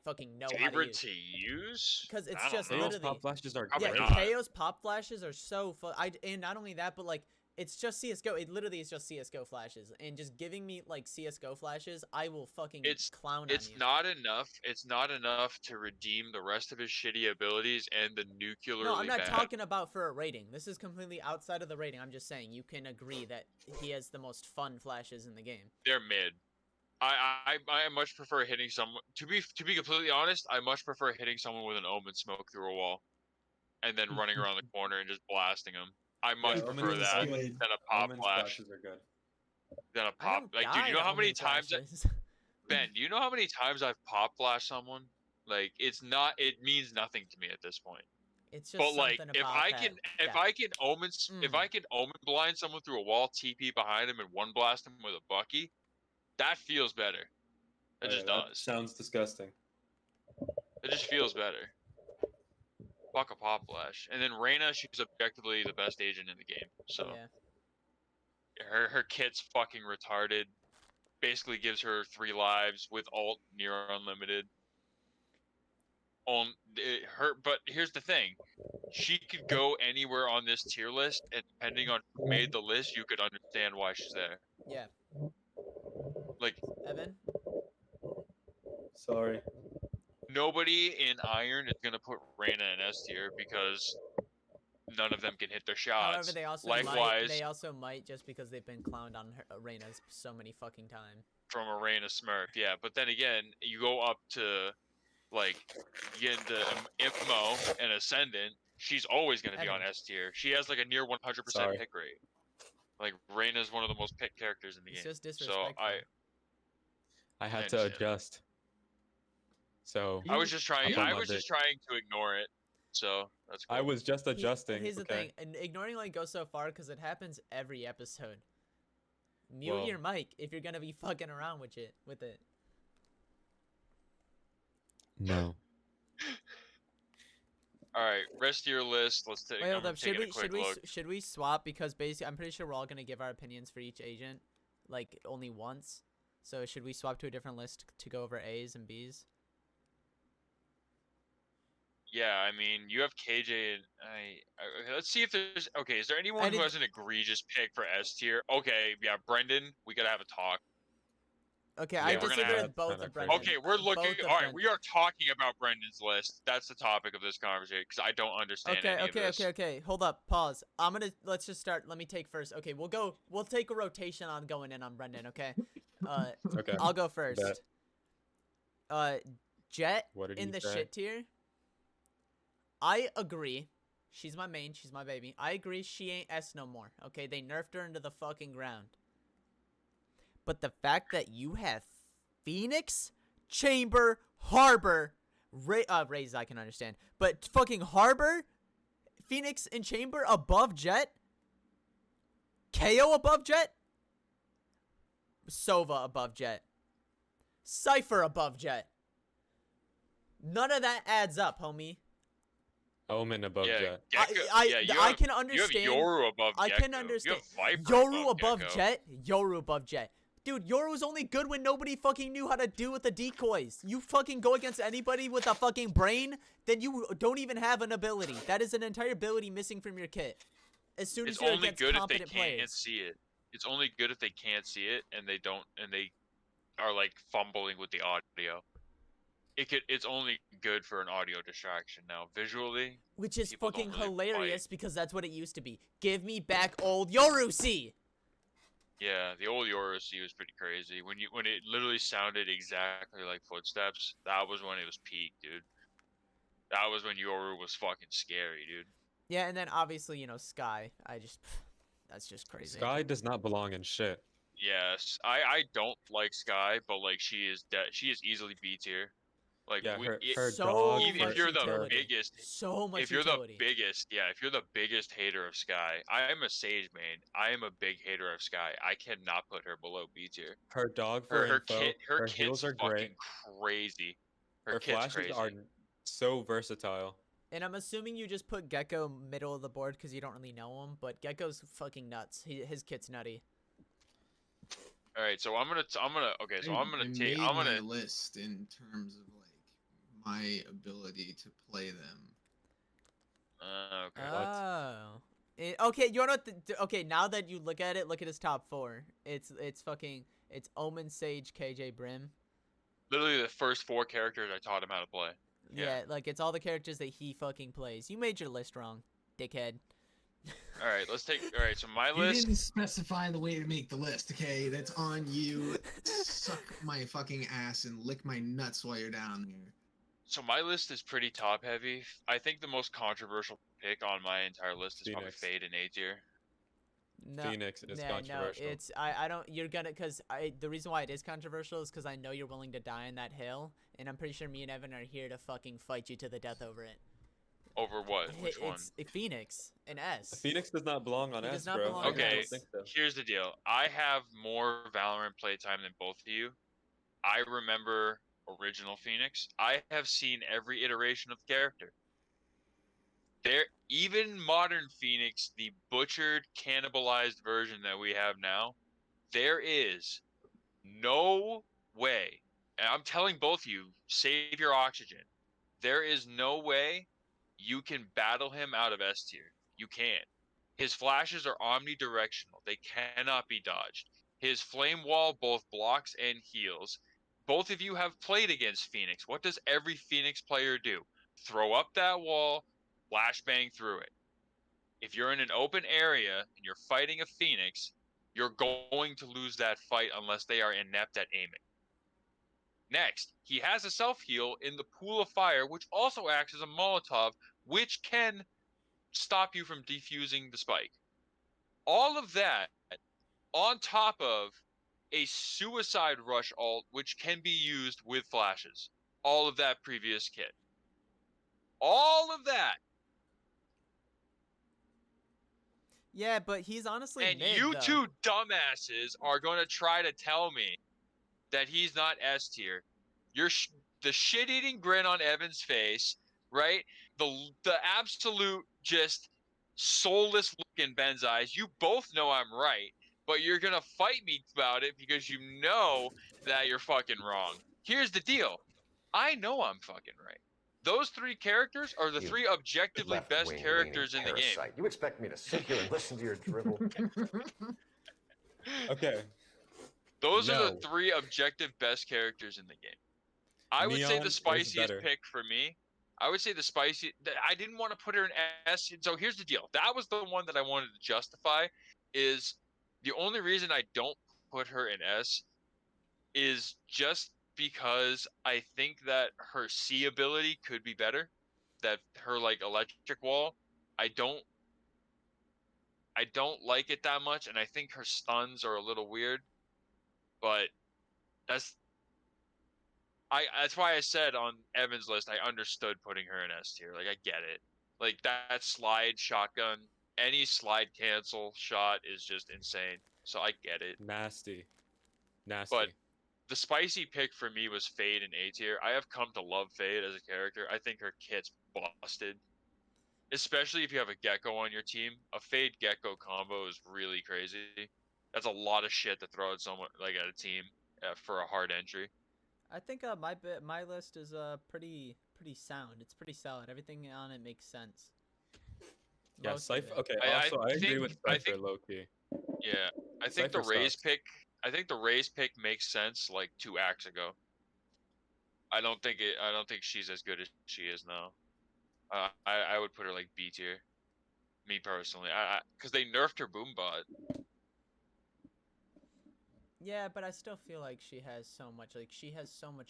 fucking know how to Favorite use. to use? Because it's I don't just know. KO's literally. pop flashes are Probably great. not. KO's pop flashes are so fun. And not only that, but like it's just CS:GO. It literally is just CS:GO flashes. And just giving me like CS:GO flashes, I will fucking clown It's on you. not enough. It's not enough to redeem the rest of his shitty abilities and the nuclearly No, I'm not bad. talking about for a rating. This is completely outside of the rating. I'm just saying you can agree that he has the most fun flashes in the game. They're mid. I much prefer hitting someone. To be completely honest, I much prefer hitting someone with an omen smoke through a wall, and then running around the corner and just blasting them. I much prefer Omen's- that Omen's- than a pop Omen's flash. flashes are good. Than a I pop. don't Like, dude, die you know to how many omen times flashes. Ben? Do you know how many times I've pop flashed someone? Like, it's not. It means nothing to me at this point. It's just But like, something if about I that, can, if that- I can omen, if Mm. I can omen blind someone through a wall, TP behind him, and one blast him with a bucky, that feels better. It just That does. sounds disgusting. It just feels better. Fuck a pop flash. And then Reyna, she's objectively the best agent in the game. So yeah. her kit's fucking retarded. Basically gives her 3 lives with ult near unlimited. But here's the thing. She could go anywhere on this tier list, and depending on who made the list, you could understand why she's there. Yeah. Like, Evan? Sorry. nobody in Iron is gonna put Reyna in S tier because none of them can hit their shots. However, they also might just because they've been clowned on her, Reyna's so many fucking times. From a Reyna Smurf, yeah. But then again, you go up to, like, you get into Immo and Ascendant, she's always going to be on Evan. S tier. She has, like, a near 100% Sorry. pick rate. Like Reyna's one of the most picked characters in the He's game. just So disrespectful. I had I to understand. adjust. So I was just trying. Up on I my was just dick. trying to ignore it. So that's cool. I was just adjusting. Here's the okay. thing, and ignoring only goes so far because it happens every episode. Mute Well- your mic if you're gonna be fucking around with it. No. All right, rest of your list. Let's take. Wait, hold I'm up. Should taking we a quick look. should we swap because basically I'm pretty sure we're all gonna give our opinions for each agent, like only once. So should we swap to a different list to go over A's and B's? Yeah, I mean, you have KJ and okay, let's see if there's. Okay, is there anyone who didn't- has an egregious pick for S tier? Okay, yeah, Brendan. We gotta have a talk. Okay, Yeah, I we're gonna disagree have with both kinda of Brendan. Okay, we're looking. Both of All right, Brendan. we are talking about Brendan's list. That's the topic of this conversation because I don't understand any of this. Okay. Hold up. Pause. Let's just start. Let me take first. Okay, we'll take a rotation on going in on Brendan, okay? Okay. I'll go first. Jet What did in you the say? shit tier. I agree. She's my main. She's my baby. I agree she ain't S no more, okay? They nerfed her into the fucking ground. But the fact that you have Phoenix, Chamber, Harbor, Raze I can understand, but fucking Harbor, Phoenix, and Chamber above Jet, KO above Jet, Sova above Jet, Cypher above Jet. None of that adds up, homie. Omen above Yeah, Jet. I can understand. You have Yoru above I Gecko. can understand. You have Viper Yoru above Gecko. Jet. Yoru above Jet. Dude, Yoru's only good when nobody fucking knew how to do with the decoys. You fucking go against anybody with a fucking brain, then you don't even have an ability. That is an entire ability missing from your kit. As soon as It's you're only against good if they competent can't players. see it. It's only good if they can't see it and they don't, and they are like fumbling with the audio. It's only good for an audio distraction now. Visually, Which is people fucking don't really hilarious fight. because that's what it used to be. Give me back old Yoru-C! Yeah, the old Yorusi was pretty crazy. When it literally sounded exactly like footsteps, that was when it was peak, dude. That was when Yoru was fucking scary, dude. Yeah, and then obviously, Sky. That's just crazy. Sky does not belong in shit. Yes, I don't like Sky, but like she is easily B tier. Like Yeah, her So dog. even much if you're the utility. biggest, So much if you're utility. if you're the biggest hater of Sky, I am a Sage main. I am a big hater of Sky. I cannot put her below B tier. Her dog for Her info. her heals kit's are fucking great. crazy. Her Her kit's flashes crazy. are so versatile. And I'm assuming you just put Gecko middle of the board because you don't really know him, but Gecko's fucking nuts. His kit's nutty. All right, so I'm gonna okay, so I'm gonna I take made I'm gonna my list in terms of like my ability to play them. okay. Oh. Okay, you know what? Okay, now that you look at it, look at his top four. It's Omen, Sage, KJ, Brim. Literally the first 4 characters I taught him how to play. Yeah. Yeah. Like it's all the characters that he fucking plays. You made your list wrong, dickhead. All right, all right, so my You list. didn't specify the way to make the list, okay? That's on you. Suck my fucking ass and lick my nuts while you're down there. So my list is pretty top heavy. I think the most controversial pick on my entire list is probably Phoenix. Fade in A tier. No, Phoenix is no, controversial. it's I don't. You're gonna the reason why it is controversial is because I know you're willing to die on that hill, and I'm pretty sure me and Evan are here to fucking fight you to the death over it. Over what? Which one? It's a Phoenix, an S. Phoenix does not belong on It S, does not bro. belong I on don't Okay, S. think so. here's the deal. I have more Valorant playtime than both of you. I remember original Phoenix. I have seen every iteration of the character. Even modern Phoenix, the butchered, cannibalized version that we have now, there is no way, and I'm telling both of you, save your oxygen. There is no way you can battle him out of S tier. You can't. His flashes are omnidirectional. They cannot be dodged. His flame wall both blocks and heals. Both of you have played against Phoenix. What does every Phoenix player do? Throw up that wall, flashbang through it. If you're in an open area and you're fighting a Phoenix, you're going to lose that fight unless they are inept at aiming. Next, he has a self-heal in the pool of fire, which also acts as a Molotov, which can stop you from defusing the spike. All of that on top of a suicide rush ult, which can be used with flashes. All of that previous kit. All of that. Yeah, but he's honestly And mid, you though. two dumbasses are going to try to tell me that he's not S tier. You're the shit-eating grin on Evan's face, right? The absolute just soulless look in Ben's eyes. You both know I'm right, but you're going to fight me about it because you know that you're fucking wrong. Here's the deal. I know I'm fucking right. Those three characters are the You three objectively best left-wing characters in leaning the game. parasite. You expect me to sit here and listen to your drivel? Okay. Those are No. the three objective best characters in the game. I would say Neon the is spiciest better. pick for me. I would say the spicy. I didn't want to put her in S. So here's the deal. That was the one that I wanted to justify. Is the only reason I don't put her in S is just because I think that her C ability could be better. That her like electric wall. I don't like it that much, and I think her stuns are a little weird. But that's why I said on Evan's list I understood putting her in S tier. Like I get it. Like that slide shotgun, any slide cancel shot is just insane. So I get it. Nasty. But the spicy pick for me was Fade in A tier. I have come to love Fade as a character. I think her kit's busted. Especially if you have a Gecko on your team. A Fade Gecko combo is really crazy. That's a lot of shit to throw at someone like at a team for a hard entry. I think my list is pretty sound. It's pretty solid. Everything on it makes sense. Yeah, Most of Cypher. it. Okay, I also I agree think- with I Cypher think- low key. Yeah, I think the Cypher Raze sucks. pick. I think the Raze pick makes sense like 2 acts ago. I don't think she's as good as she is now. I would put her like B tier. Me personally, because they nerfed her boom bot. Yeah, but I still feel like she has so much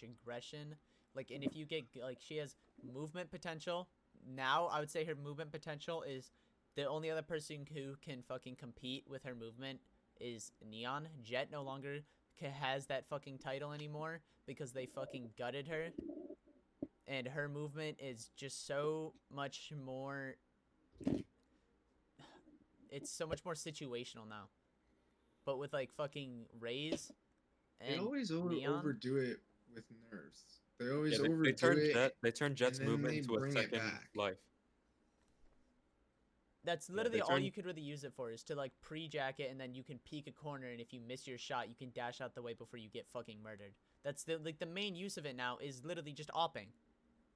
aggression. Like, and if you get like she has movement potential. Now I would say her movement potential is the only other person who can fucking compete with her movement is Neon. Jet no longer has that fucking title anymore because they fucking gutted her. And her movement is just so much more. It's so much more situational now. But with like fucking Raze and They always Neon, overdo it with nerfs. They always Yeah, overdo it. they turn Jet's and then movement they into a bring it second back. life. that's they literally all turn- you could really use it for is to like pre-jack it and then you can peek a corner and if you miss your shot you can dash out the way before you get fucking murdered. That's the main use of it now is literally just opping.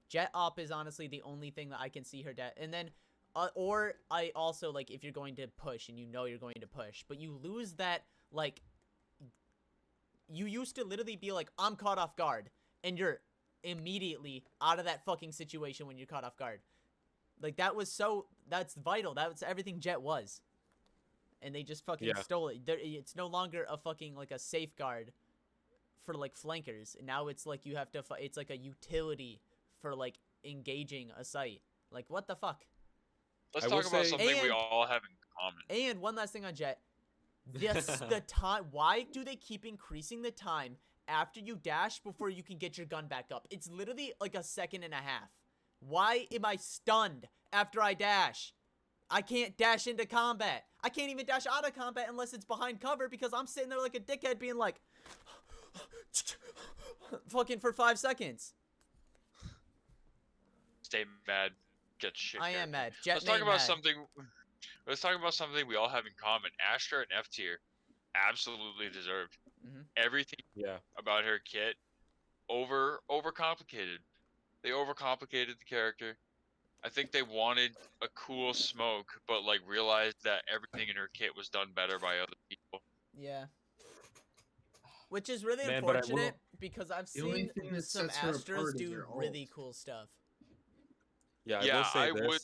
Jet op is honestly the only thing that I can see her and then or I also like if you're going to push and you know you're going to push but you lose that like you used to literally be like I'm caught off guard and you're immediately out of that fucking situation when you're caught off guard. Like that's vital. That's everything Jet was. And they just fucking stole it. It's no longer a fucking like a safeguard for like flankers. Now it's like you have to it's like a utility for like engaging a site. Like what the fuck? Let's I talk will about say- something we And- all have in common. And one last thing on Jet. Yes, the time. Why do they keep increasing the time after you dash before you can get your gun back up? It's literally like a second and a half. Why am I stunned after I dash? I can't dash into combat. I can't even dash out of combat unless it's behind cover because I'm sitting there like a dickhead being like fucking for 5 seconds. Stay mad. Get shit. I am mad. Jet Let's talk made about mad. something. Let's talk about something we all have in common. Astra and F tier, absolutely deserved. Mhm. Everything Yeah. about her kit, overcomplicated. They overcomplicated the character. I think they wanted a cool smoke, but like realized that everything in her kit was done better by other people. Yeah. Which is really Man, but I will- unfortunate because I've The only seen thing that some sets her Astras apart is do her really ult. cool stuff. Yeah, I Yeah, will say I this. would-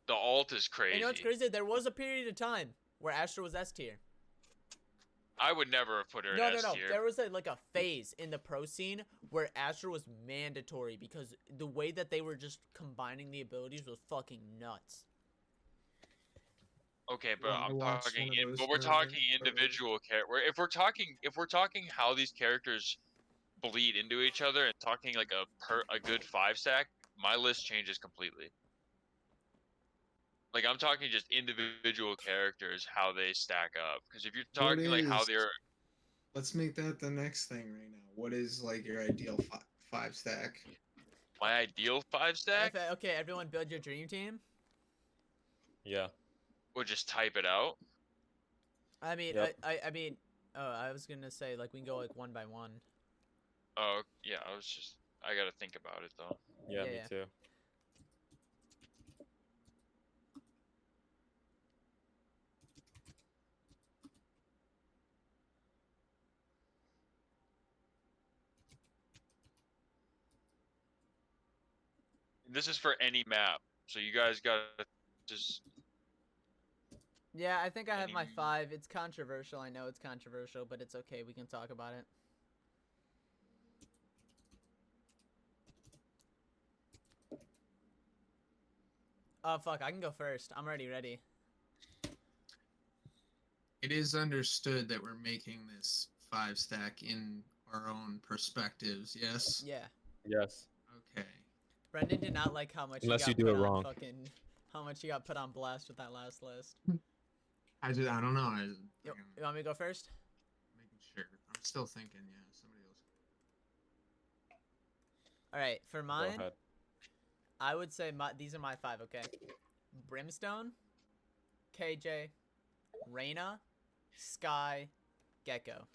The alt is And crazy. you know what's crazy? There was a period of time where Astra was S tier. I would never have put her No, in no, S no. tier. There was like a phase in the pro scene where Astra was mandatory because the way that they were just combining the abilities was fucking nuts. Okay, but I I'm watched talking. one of those But we're earlier, talking individual character. If we're talking how these characters bleed into each other and talking like a good 5 stack, my list changes completely. Like I'm talking just individual characters, how they stack up. Because if you're What talking like how is? they're Let's make that the next thing right now. What is like your ideal five stack? my ideal 5 stack, Okay, everyone, build your dream team. Yeah. would just type it out. I mean, Yep. I mean, I was gonna say like we can go like one by one. Oh yeah, I gotta think about it though. Yeah, Yeah, me yeah. too. This is for any map, so you guys gotta just. Yeah, I think I have my Any- 5. It's controversial. I know it's controversial, but it's okay. We can talk about it. Oh fuck, I can go first. I'm already ready. It is understood that we're making this 5 stack in our own perspectives. Yes. Yeah. Yes. Okay. Brendan did not like how much Unless he you got do put it on wrong. fucking how much he got put on blast with that last list. I don't know. I just, You want me to go first? making sure. I'm still thinking. Yeah. Somebody else. All right, for Go mine, ahead. I would say these are my 5. Okay, Brimstone, KJ, Reyna, Sky, Gecko.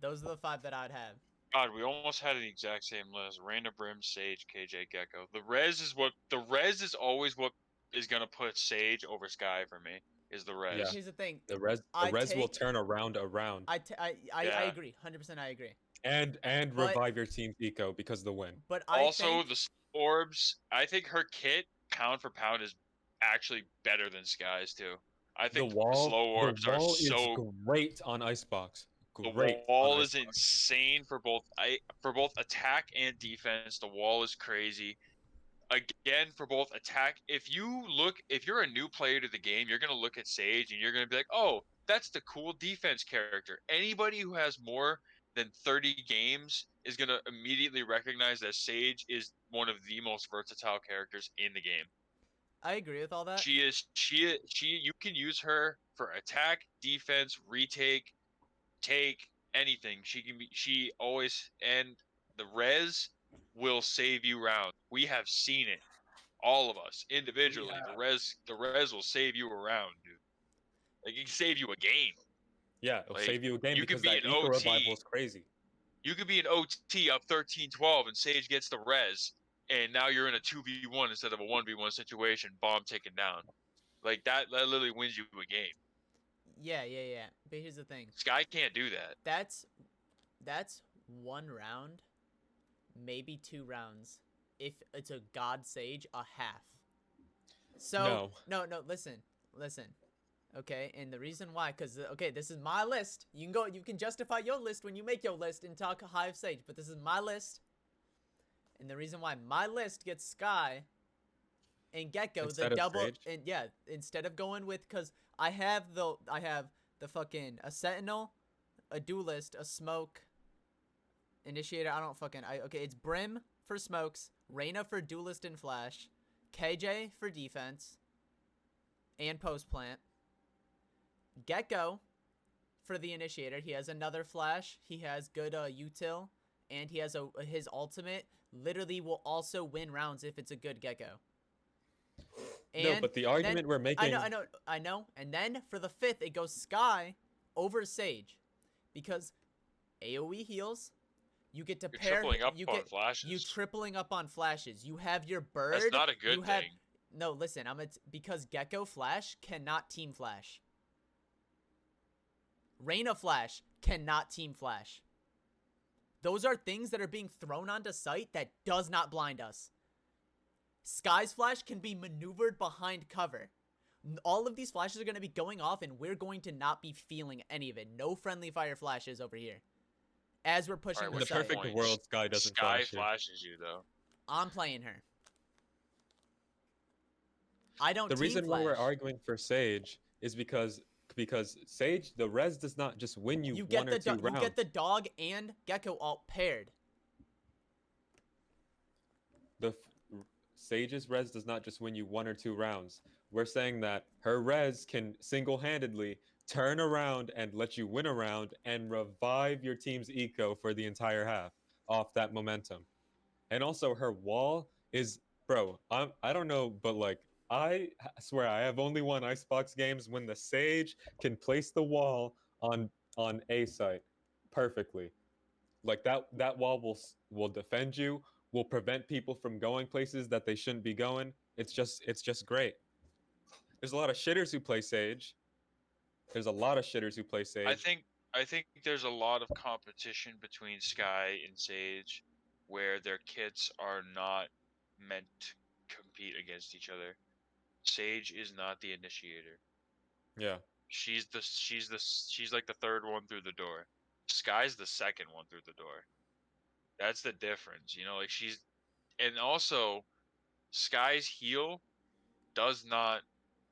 Those are the 5 that I'd have. God, we almost had the exact same list. Random Brim, Sage, KJ, Gecko. The res is always what is gonna put Sage over Sky for me. Is the res. Yeah. Here's the thing. The res will turn around. I Yeah. agree. 100% I agree. And But- revive your team's eco because of the win. But I Also, think, the orbs. I think her kit, pound for pound, is actually better than Sky's too. I think The wall, slow orbs the wall are so. is great on Icebox. The Great. wall on is Icebox. insane for both attack and defense. The wall is crazy. Again, for both attack, if you're a new player to the game, you're gonna look at Sage and you're gonna be like, oh, that's the cool defense character. Anybody who has more than 30 games is gonna immediately recognize that Sage is one of the most versatile characters in the game. I agree with all that. She you can use her for attack, defense, retake, take, anything. She always, and the res will save you rounds. We have seen it. All of us individually. The res will save you a round, dude. Like it can save you a game. Yeah, it'll Like, save you a game you could because be that an eco OT. revival is crazy. You could be an OT up 13-12 and Sage gets the res, and now you're in a 2v1 instead of a 1v1 situation, bomb taken down. Like that literally wins you a game. Yeah. But here's the thing. Sky can't do that. That's 1 round, maybe 2 rounds. If it's a God Sage, a half. So no. Listen. Okay, and the reason why, cause okay, this is my list. You can justify your list when you make your list and talk Hive Sage, but this is my list. And the reason why my list gets Sky and Gecko, Instead the of double, Sage? and yeah, instead of going with, cause I have the fucking a Sentinel, a Duelist, a Smoke, Initiator. Okay, it's Brim for smokes, Reyna for Duelist and Flash, KJ for defense, and post plant. Gecko for the Initiator. He has another Flash. He has good util, and he has his ultimate. Literally will also win rounds if it's a good Gecko. No, but the argument we're making. I know. And then for the 5th, it goes Sky over Sage, because AOE heals. You get to pair. Tripling up on flashes. You tripling up on flashes. You have your bird. That's not a good thing. No, listen. Because Gecko Flash cannot team Flash. Reyna Flash cannot team Flash. Those are things that are being thrown onto sight that does not blind us. Sky's Flash can be maneuvered behind cover. All of these flashes are going to be going off, and we're going to not be feeling any of it. No friendly fire flashes over here. As we're pushing Alright, In the side. perfect world, Sky doesn't Sky flash you. flashes you though. I'm playing her. I don't The team reason why flash. we're arguing for Sage is because Sage, the res does not just win you, You one get or the two rounds. you get the dog and Gecko all paired. The Sage's res does not just win you 1 or 2 rounds. We're saying that her res can single-handedly turn around and let you win a round and revive your team's eco for the entire half off that momentum. And also her wall is, bro, I don't know, but like I swear I have only won Icebox games when the Sage can place the wall on A site perfectly. Like that wall will defend you, will prevent people from going places that they shouldn't be going. It's just great. There's a lot of shitters who play Sage. There's a lot of shitters who play Sage. I think there's a lot of competition between Sky and Sage, where their kits are not meant to compete against each other. Sage is not the initiator. Yeah. She's like the third one through the door. Sky's the second one through the door. That's the difference, you know. Like and also Sky's heal does not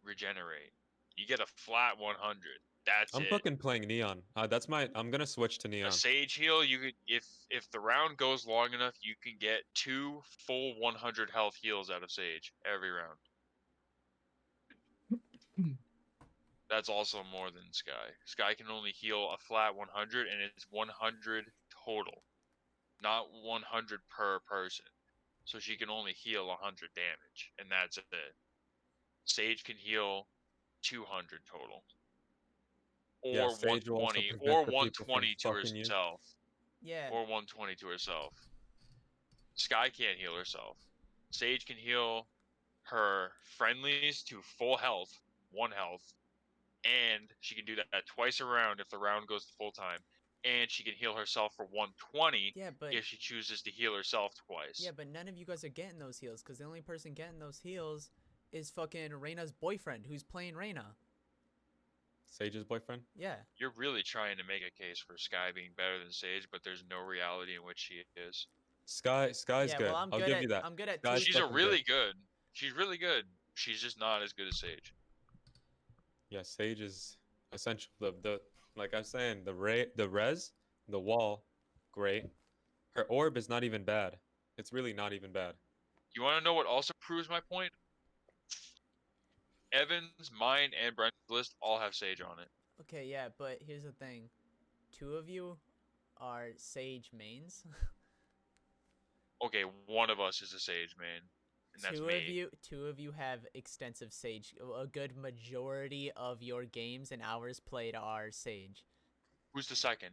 regenerate. You get a flat 100. That's I'm it. fucking playing Neon. I'm gonna switch to Neon. A Sage heal, you could if the round goes long enough, you can get 2 full 100 health heals out of Sage every round. That's also more than Sky. Sky can only heal a flat 100, and it's 100 total, not 100 per person. So she can only heal 100 damage, and that's it. Sage can heal 200 total, Yeah, or Sage will also 120, prevent or the people from 120 to fucking you. herself, Yeah. or 120 to herself. Sky can't heal herself. Sage can heal her friendlies to full health, 1 health, and she can do that twice a round if the round goes to full time. And she can heal herself for 120 Yeah, but if she chooses to heal herself twice. yeah, but none of you guys are getting those heals because the only person getting those heals is fucking Reyna's boyfriend who's playing Reyna. Sage's boyfriend? Yeah. You're really trying to make a case for Sky being better than Sage, but there's no reality in which she is. Sky's Yeah, good. well, I'm I'll good give at you that. I'm good at Sky's She's a fucking really good. good. She's really good. She's just not as good as Sage. Yeah, Sage is essential. The like I was saying, the res, the wall, great. Her orb is not even bad. It's really not even bad. You want to know what also proves my point? Evan's, mine, and Brent's list all have Sage on it. Okay, yeah, but here's the thing. 2 of you are Sage mains. Okay, one of us is a Sage main, and that's me. Two of you have extensive Sage. A good majority of your games and hours played are Sage. Who's the second?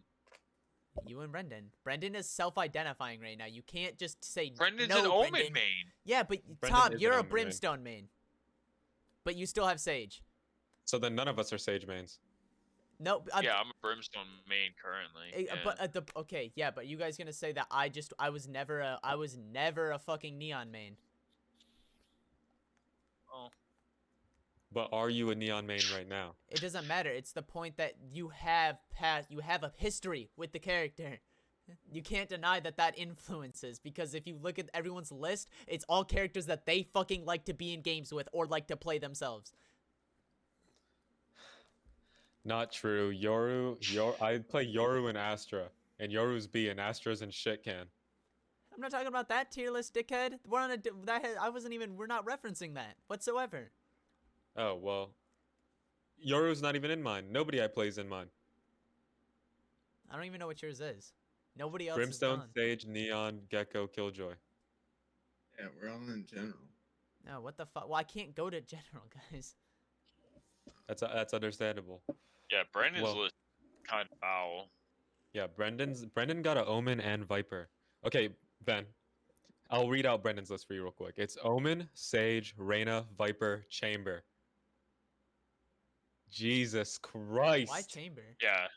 You and Brendan. Brendan is self-identifying right now. You can't just say Brendan's no, an Omen Brendan. main. Yeah, but Brendan Tom, is you're an a Omen main. Brimstone main. But you still have Sage. So then none of us are Sage mains. No, Yeah, I'm a Brimstone main currently. Yeah. But okay, yeah, but you guys gonna say that I was never a fucking Neon main. Oh. But are you a Neon main right now? It doesn't matter. It's the point that you have a history with the character. You can't deny that influences, because if you look at everyone's list, it's all characters that they fucking like to be in games with or like to play themselves. Not true. I play Yoru and Astra, and Yoru's B and Astra's in shit can. I'm not talking about that tier list, dickhead. We're on we're not referencing that whatsoever. Oh well, Yoru's not even in mine. Nobody I play's in mine. I don't even know what yours is. Nobody else Brimstone, is on. Sage, Neon, Gecko, Killjoy. Yeah, we're all in general. No, what the fuck? Well, I can't go to general, guys. That's understandable. Yeah, Brandon's Well- list kind of foul. Yeah, Brendan got a Omen and Viper. Okay, Ben, I'll read out Brendan's list for you real quick. It's Omen, Sage, Reyna, Viper, Chamber. Jesus Christ. Why chamber? Yeah.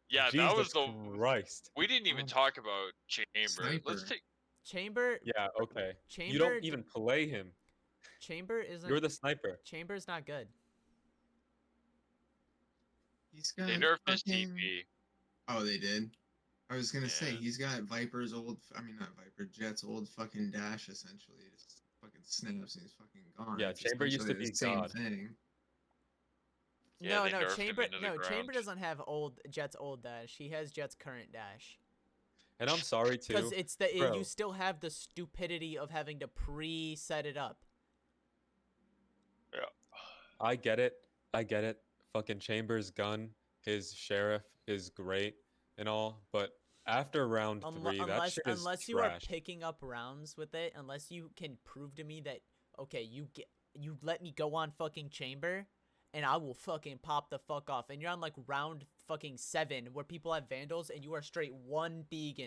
Yeah, Jesus that was the. Christ. We didn't even talk about Chamber. Let's Sniper. take. Chamber. Yeah, okay. Chamber. You don't even play him. Chamber isn't. You're the sniper. Chamber's not good. He's got They nerfed his fucking- TP. Oh, they did. I was gonna say Yeah. he's got Viper's old. I mean, not Viper. Jet's old fucking dash essentially. It's fucking snaps and he's fucking gone. Yeah, It's Chamber used to essentially be the same God. thing. Yeah, no, they no, nerfed him Chamber, into the no, Chamber ground. doesn't have Jet's old dash. He has Jet's current dash. And I'm sorry Because too. it's the Bro. you still have the stupidity of having to pre-set it up. Yeah. I get it. I get it. Fucking Chambers' gun, his sheriff is great and all, but after round 3, that shit is Unless you are trash. picking up rounds with it, unless you can prove to me that okay, you let me go on fucking Chamber, and I will fucking pop the fuck off. And you're on like round fucking 7 where people have Vandals and you are straight one deeg.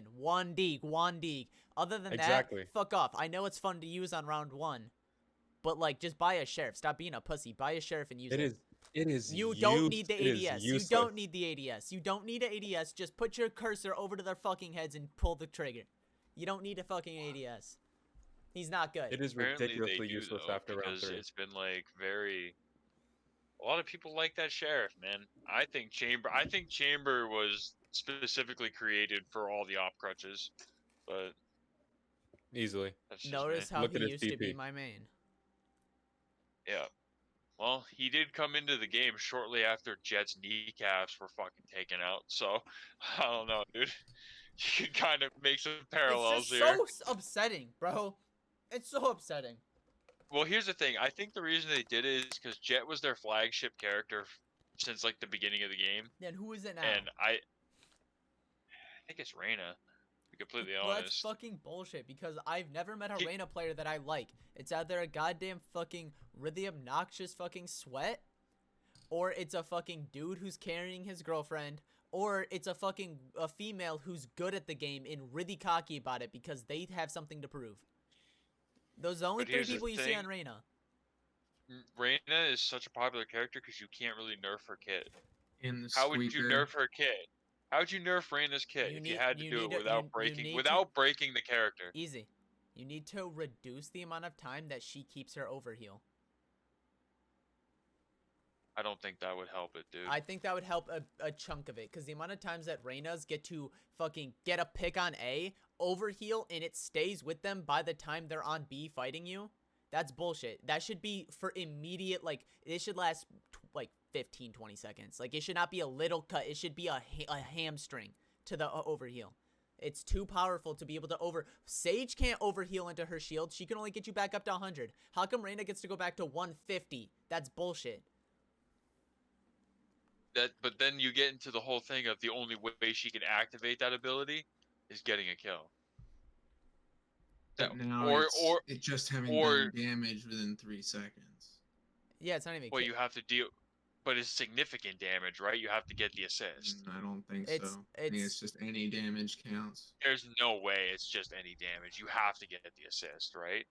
Other than Exactly. that, fuck off. I know it's fun to use on round 1, but like just buy a sheriff. Stop being a pussy. Buy a sheriff and use it. It is. You don't need the ADS. You don't need the ADS. You don't need an ADS. Just put your cursor over to their fucking heads and pull the trigger. You don't need a fucking ADS. He's not good. It is Apparently ridiculously they do, useless though, after round because 3. it's been like very. A lot of people like that sheriff, man. I think Chamber was specifically created for all the op crutches, but Easily. that's just Notice me. how Look he at his used to be TP. my main. Yeah. Well, he did come into the game shortly after Jet's kneecaps were fucking taken out, so I don't know, dude. You can kind of make some parallels It's just here. so upsetting, bro. It's so upsetting. Well, here's the thing. I think the reason they did it is because Jet was their flagship character since like the beginning of the game, Then who is it now? and I think it's Reyna. To be completely Well, that's honest. fucking bullshit because I've never met a He- Reyna player that I like. It's either a goddamn fucking really obnoxious fucking sweat, or it's a fucking dude who's carrying his girlfriend, or it's a female who's good at the game and really cocky about it because they have something to prove. Those are the only But 3 here's the people you see thing. on Reyna. Reyna is such a popular character because you can't really nerf her kit. In the How would you sweeper, nerf her kit? How would you nerf Reyna's kit You if need- you had to you do need it to- without you breaking need to- without breaking the character? Easy. You need to reduce the amount of time that she keeps her overheal. I don't think that would help it, dude. I think that would help a chunk of it, because the amount of times that Reyna's get to fucking get a pick on A, overheal, and it stays with them by the time they're on B fighting you, that's bullshit. That should be for immediate, like, it should last, like, 15, 20 seconds. Like, it should not be a little cut. It should be a hamstring to the overheal. It's too powerful to be able to Sage can't overheal into her shield. She can only get you back up to 100. How come Reyna gets to go back to 150? That's bullshit. But then you get into the whole thing of the only way she can activate that ability is getting a kill. but now or it's just having or- done damage within 3 seconds. Yeah, it's not even. well, you have to deal, but it's significant damage, right? You have to get the assist. I don't think It's- so. I think it's- it's just any damage counts. There's no way it's just any damage. You have to get the assist, right?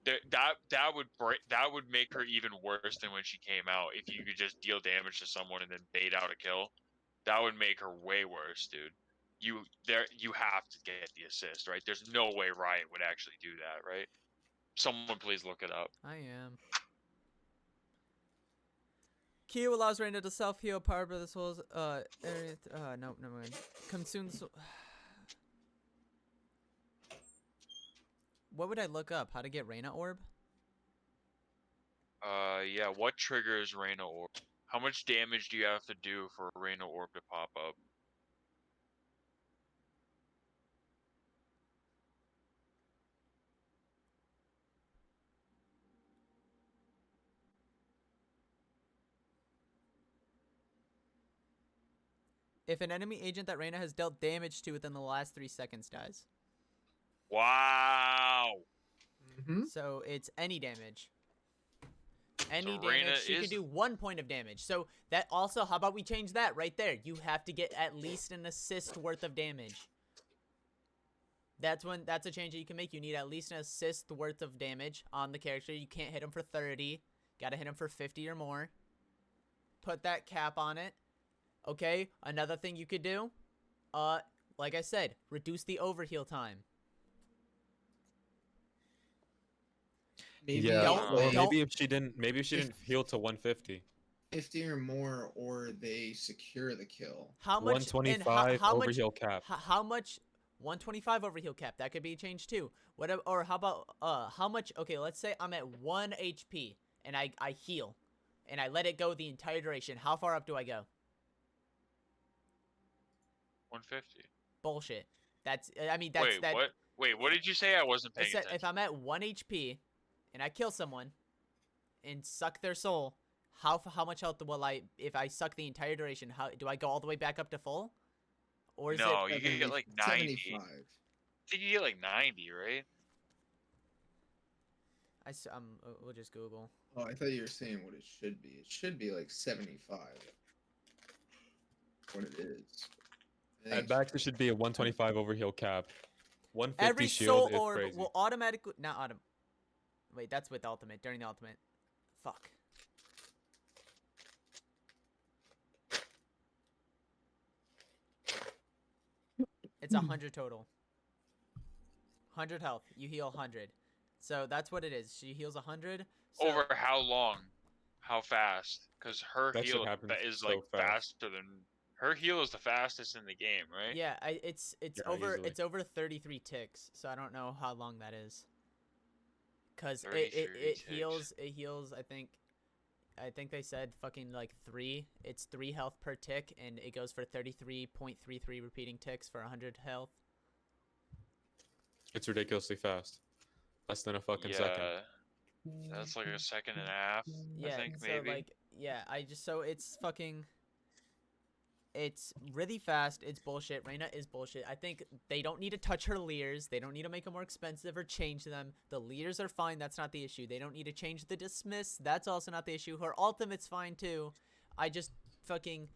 That would make her even worse than when she came out. If you could just deal damage to someone and then bait out a kill, that would make her way worse, dude. You have to get the assist, right? There's no way Riot would actually do that, right? Someone please look it up. I am. Q allows Reyna to self-heal powered by the soul's area. No, never mind. Consumes. What would I look up? How to get Reyna orb? Yeah, what triggers Reyna Orb? How much damage do you have to do for a Reyna Orb to pop up? If an enemy agent that Reyna has dealt damage to within the last 3 seconds dies. Wow! Mm-hmm. So it's any damage. Any So Reyna damage. She is- could do 1 point of damage. So that also, how about we change that right there? You have to get at least an assist worth of damage. That's a change that you can make. You need at least an assist worth of damage on the character. You can't hit him for 30. Gotta hit him for 50 or more. Put that cap on it. Okay, another thing you could do, like I said, reduce the overheal time. Maybe Yeah, Don't- well, don't- maybe if she didn't heal to 150. 50 or more, or they secure the kill. How much? and 125 how much? overheal cap. How much? 125 overheal cap. That could be changed too. Whatever. Or how about how much? Okay, let's say I'm at 1 HP and I heal, and I let it go the entire duration. How far up do I go? 150. Bullshit. That's. I mean, that's Wait, that. what? Wait, what did you say? I wasn't paying attention. If I'm at 1 HP and I kill someone and suck their soul, how much health will I? If I suck the entire duration, how do I go all the way back up to full? Or is No, it? you can get like 90. 75. I think you get like 90, right? We'll just Google. Oh, I thought you were saying what it should be. It should be like 75. What it is. I think At max, it should be a 125 overheal cap. 150 Every shield soul is orb crazy. will automatically Wait, that's with ultimate. During the ultimate. Fuck. It's 100 total. 100 health. You heal 100. So that's what it is. She heals 100. So Over how long? How fast? Because her That shit heal happens is so like fast. faster than her heal is the fastest in the game, right? yeah, it's Yeah, over easily. it's over 33 ticks. So I don't know how long that is. Cuz 33 it ticks. heals I think they said fucking like 3. It's 3 health per tick and it goes for 33.33 repeating ticks for 100 health. It's ridiculously fast. Less than a fucking second. That's like a second and a half. Yeah, I think so maybe. like it's fucking it's really fast. It's bullshit. Reyna is bullshit. I think they don't need to touch her leers. They don't need to make them more expensive or change them. The leers are fine. That's not the issue. They don't need to change the dismiss. That's also not the issue. Her ultimate's fine too. I just fucking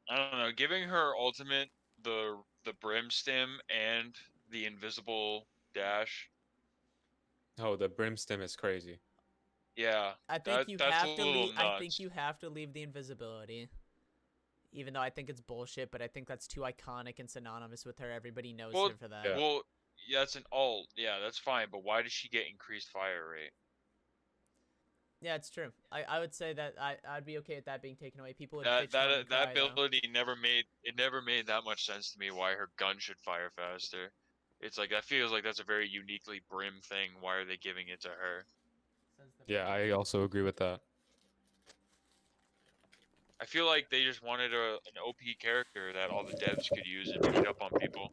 I don't know. Giving her ultimate the brim stim and the invisible dash. Oh, the brim stem is crazy. Yeah, I think you that's have a to little leave. I think nuts. you have to leave the invisibility. Even though I think it's bullshit, but I think that's too iconic and synonymous with her. Everybody knows Well, her for that. Yeah. Well, yeah, that's an alt. Yeah, that's fine. But why does she get increased fire rate? Yeah, it's true. I would say that I'd be okay with that being taken away. People would That bitch moan and that cry, though. ability never made that much sense to me. Why her gun should fire faster? It's like that feels like that's a very uniquely brim thing. Why are they giving it to her? Yeah, I also agree with that. I feel like they just wanted an OP character that all the devs could use and beat up on people.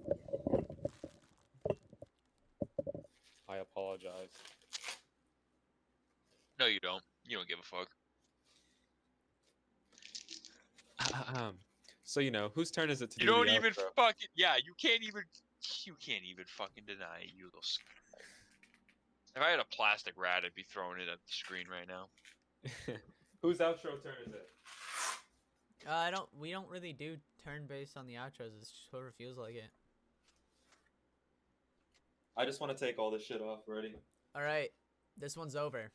I apologize. No, you don't. You don't give a fuck. So whose turn is it to You do don't the even outro? fucking you can't even fucking deny it, you little. If I had a plastic rat, I'd be throwing it at the screen right now. Whose outro turn is it? We don't really do turn based on the outros. It's just whoever feels like it. I just want to take all this shit off already. All right, this one's over.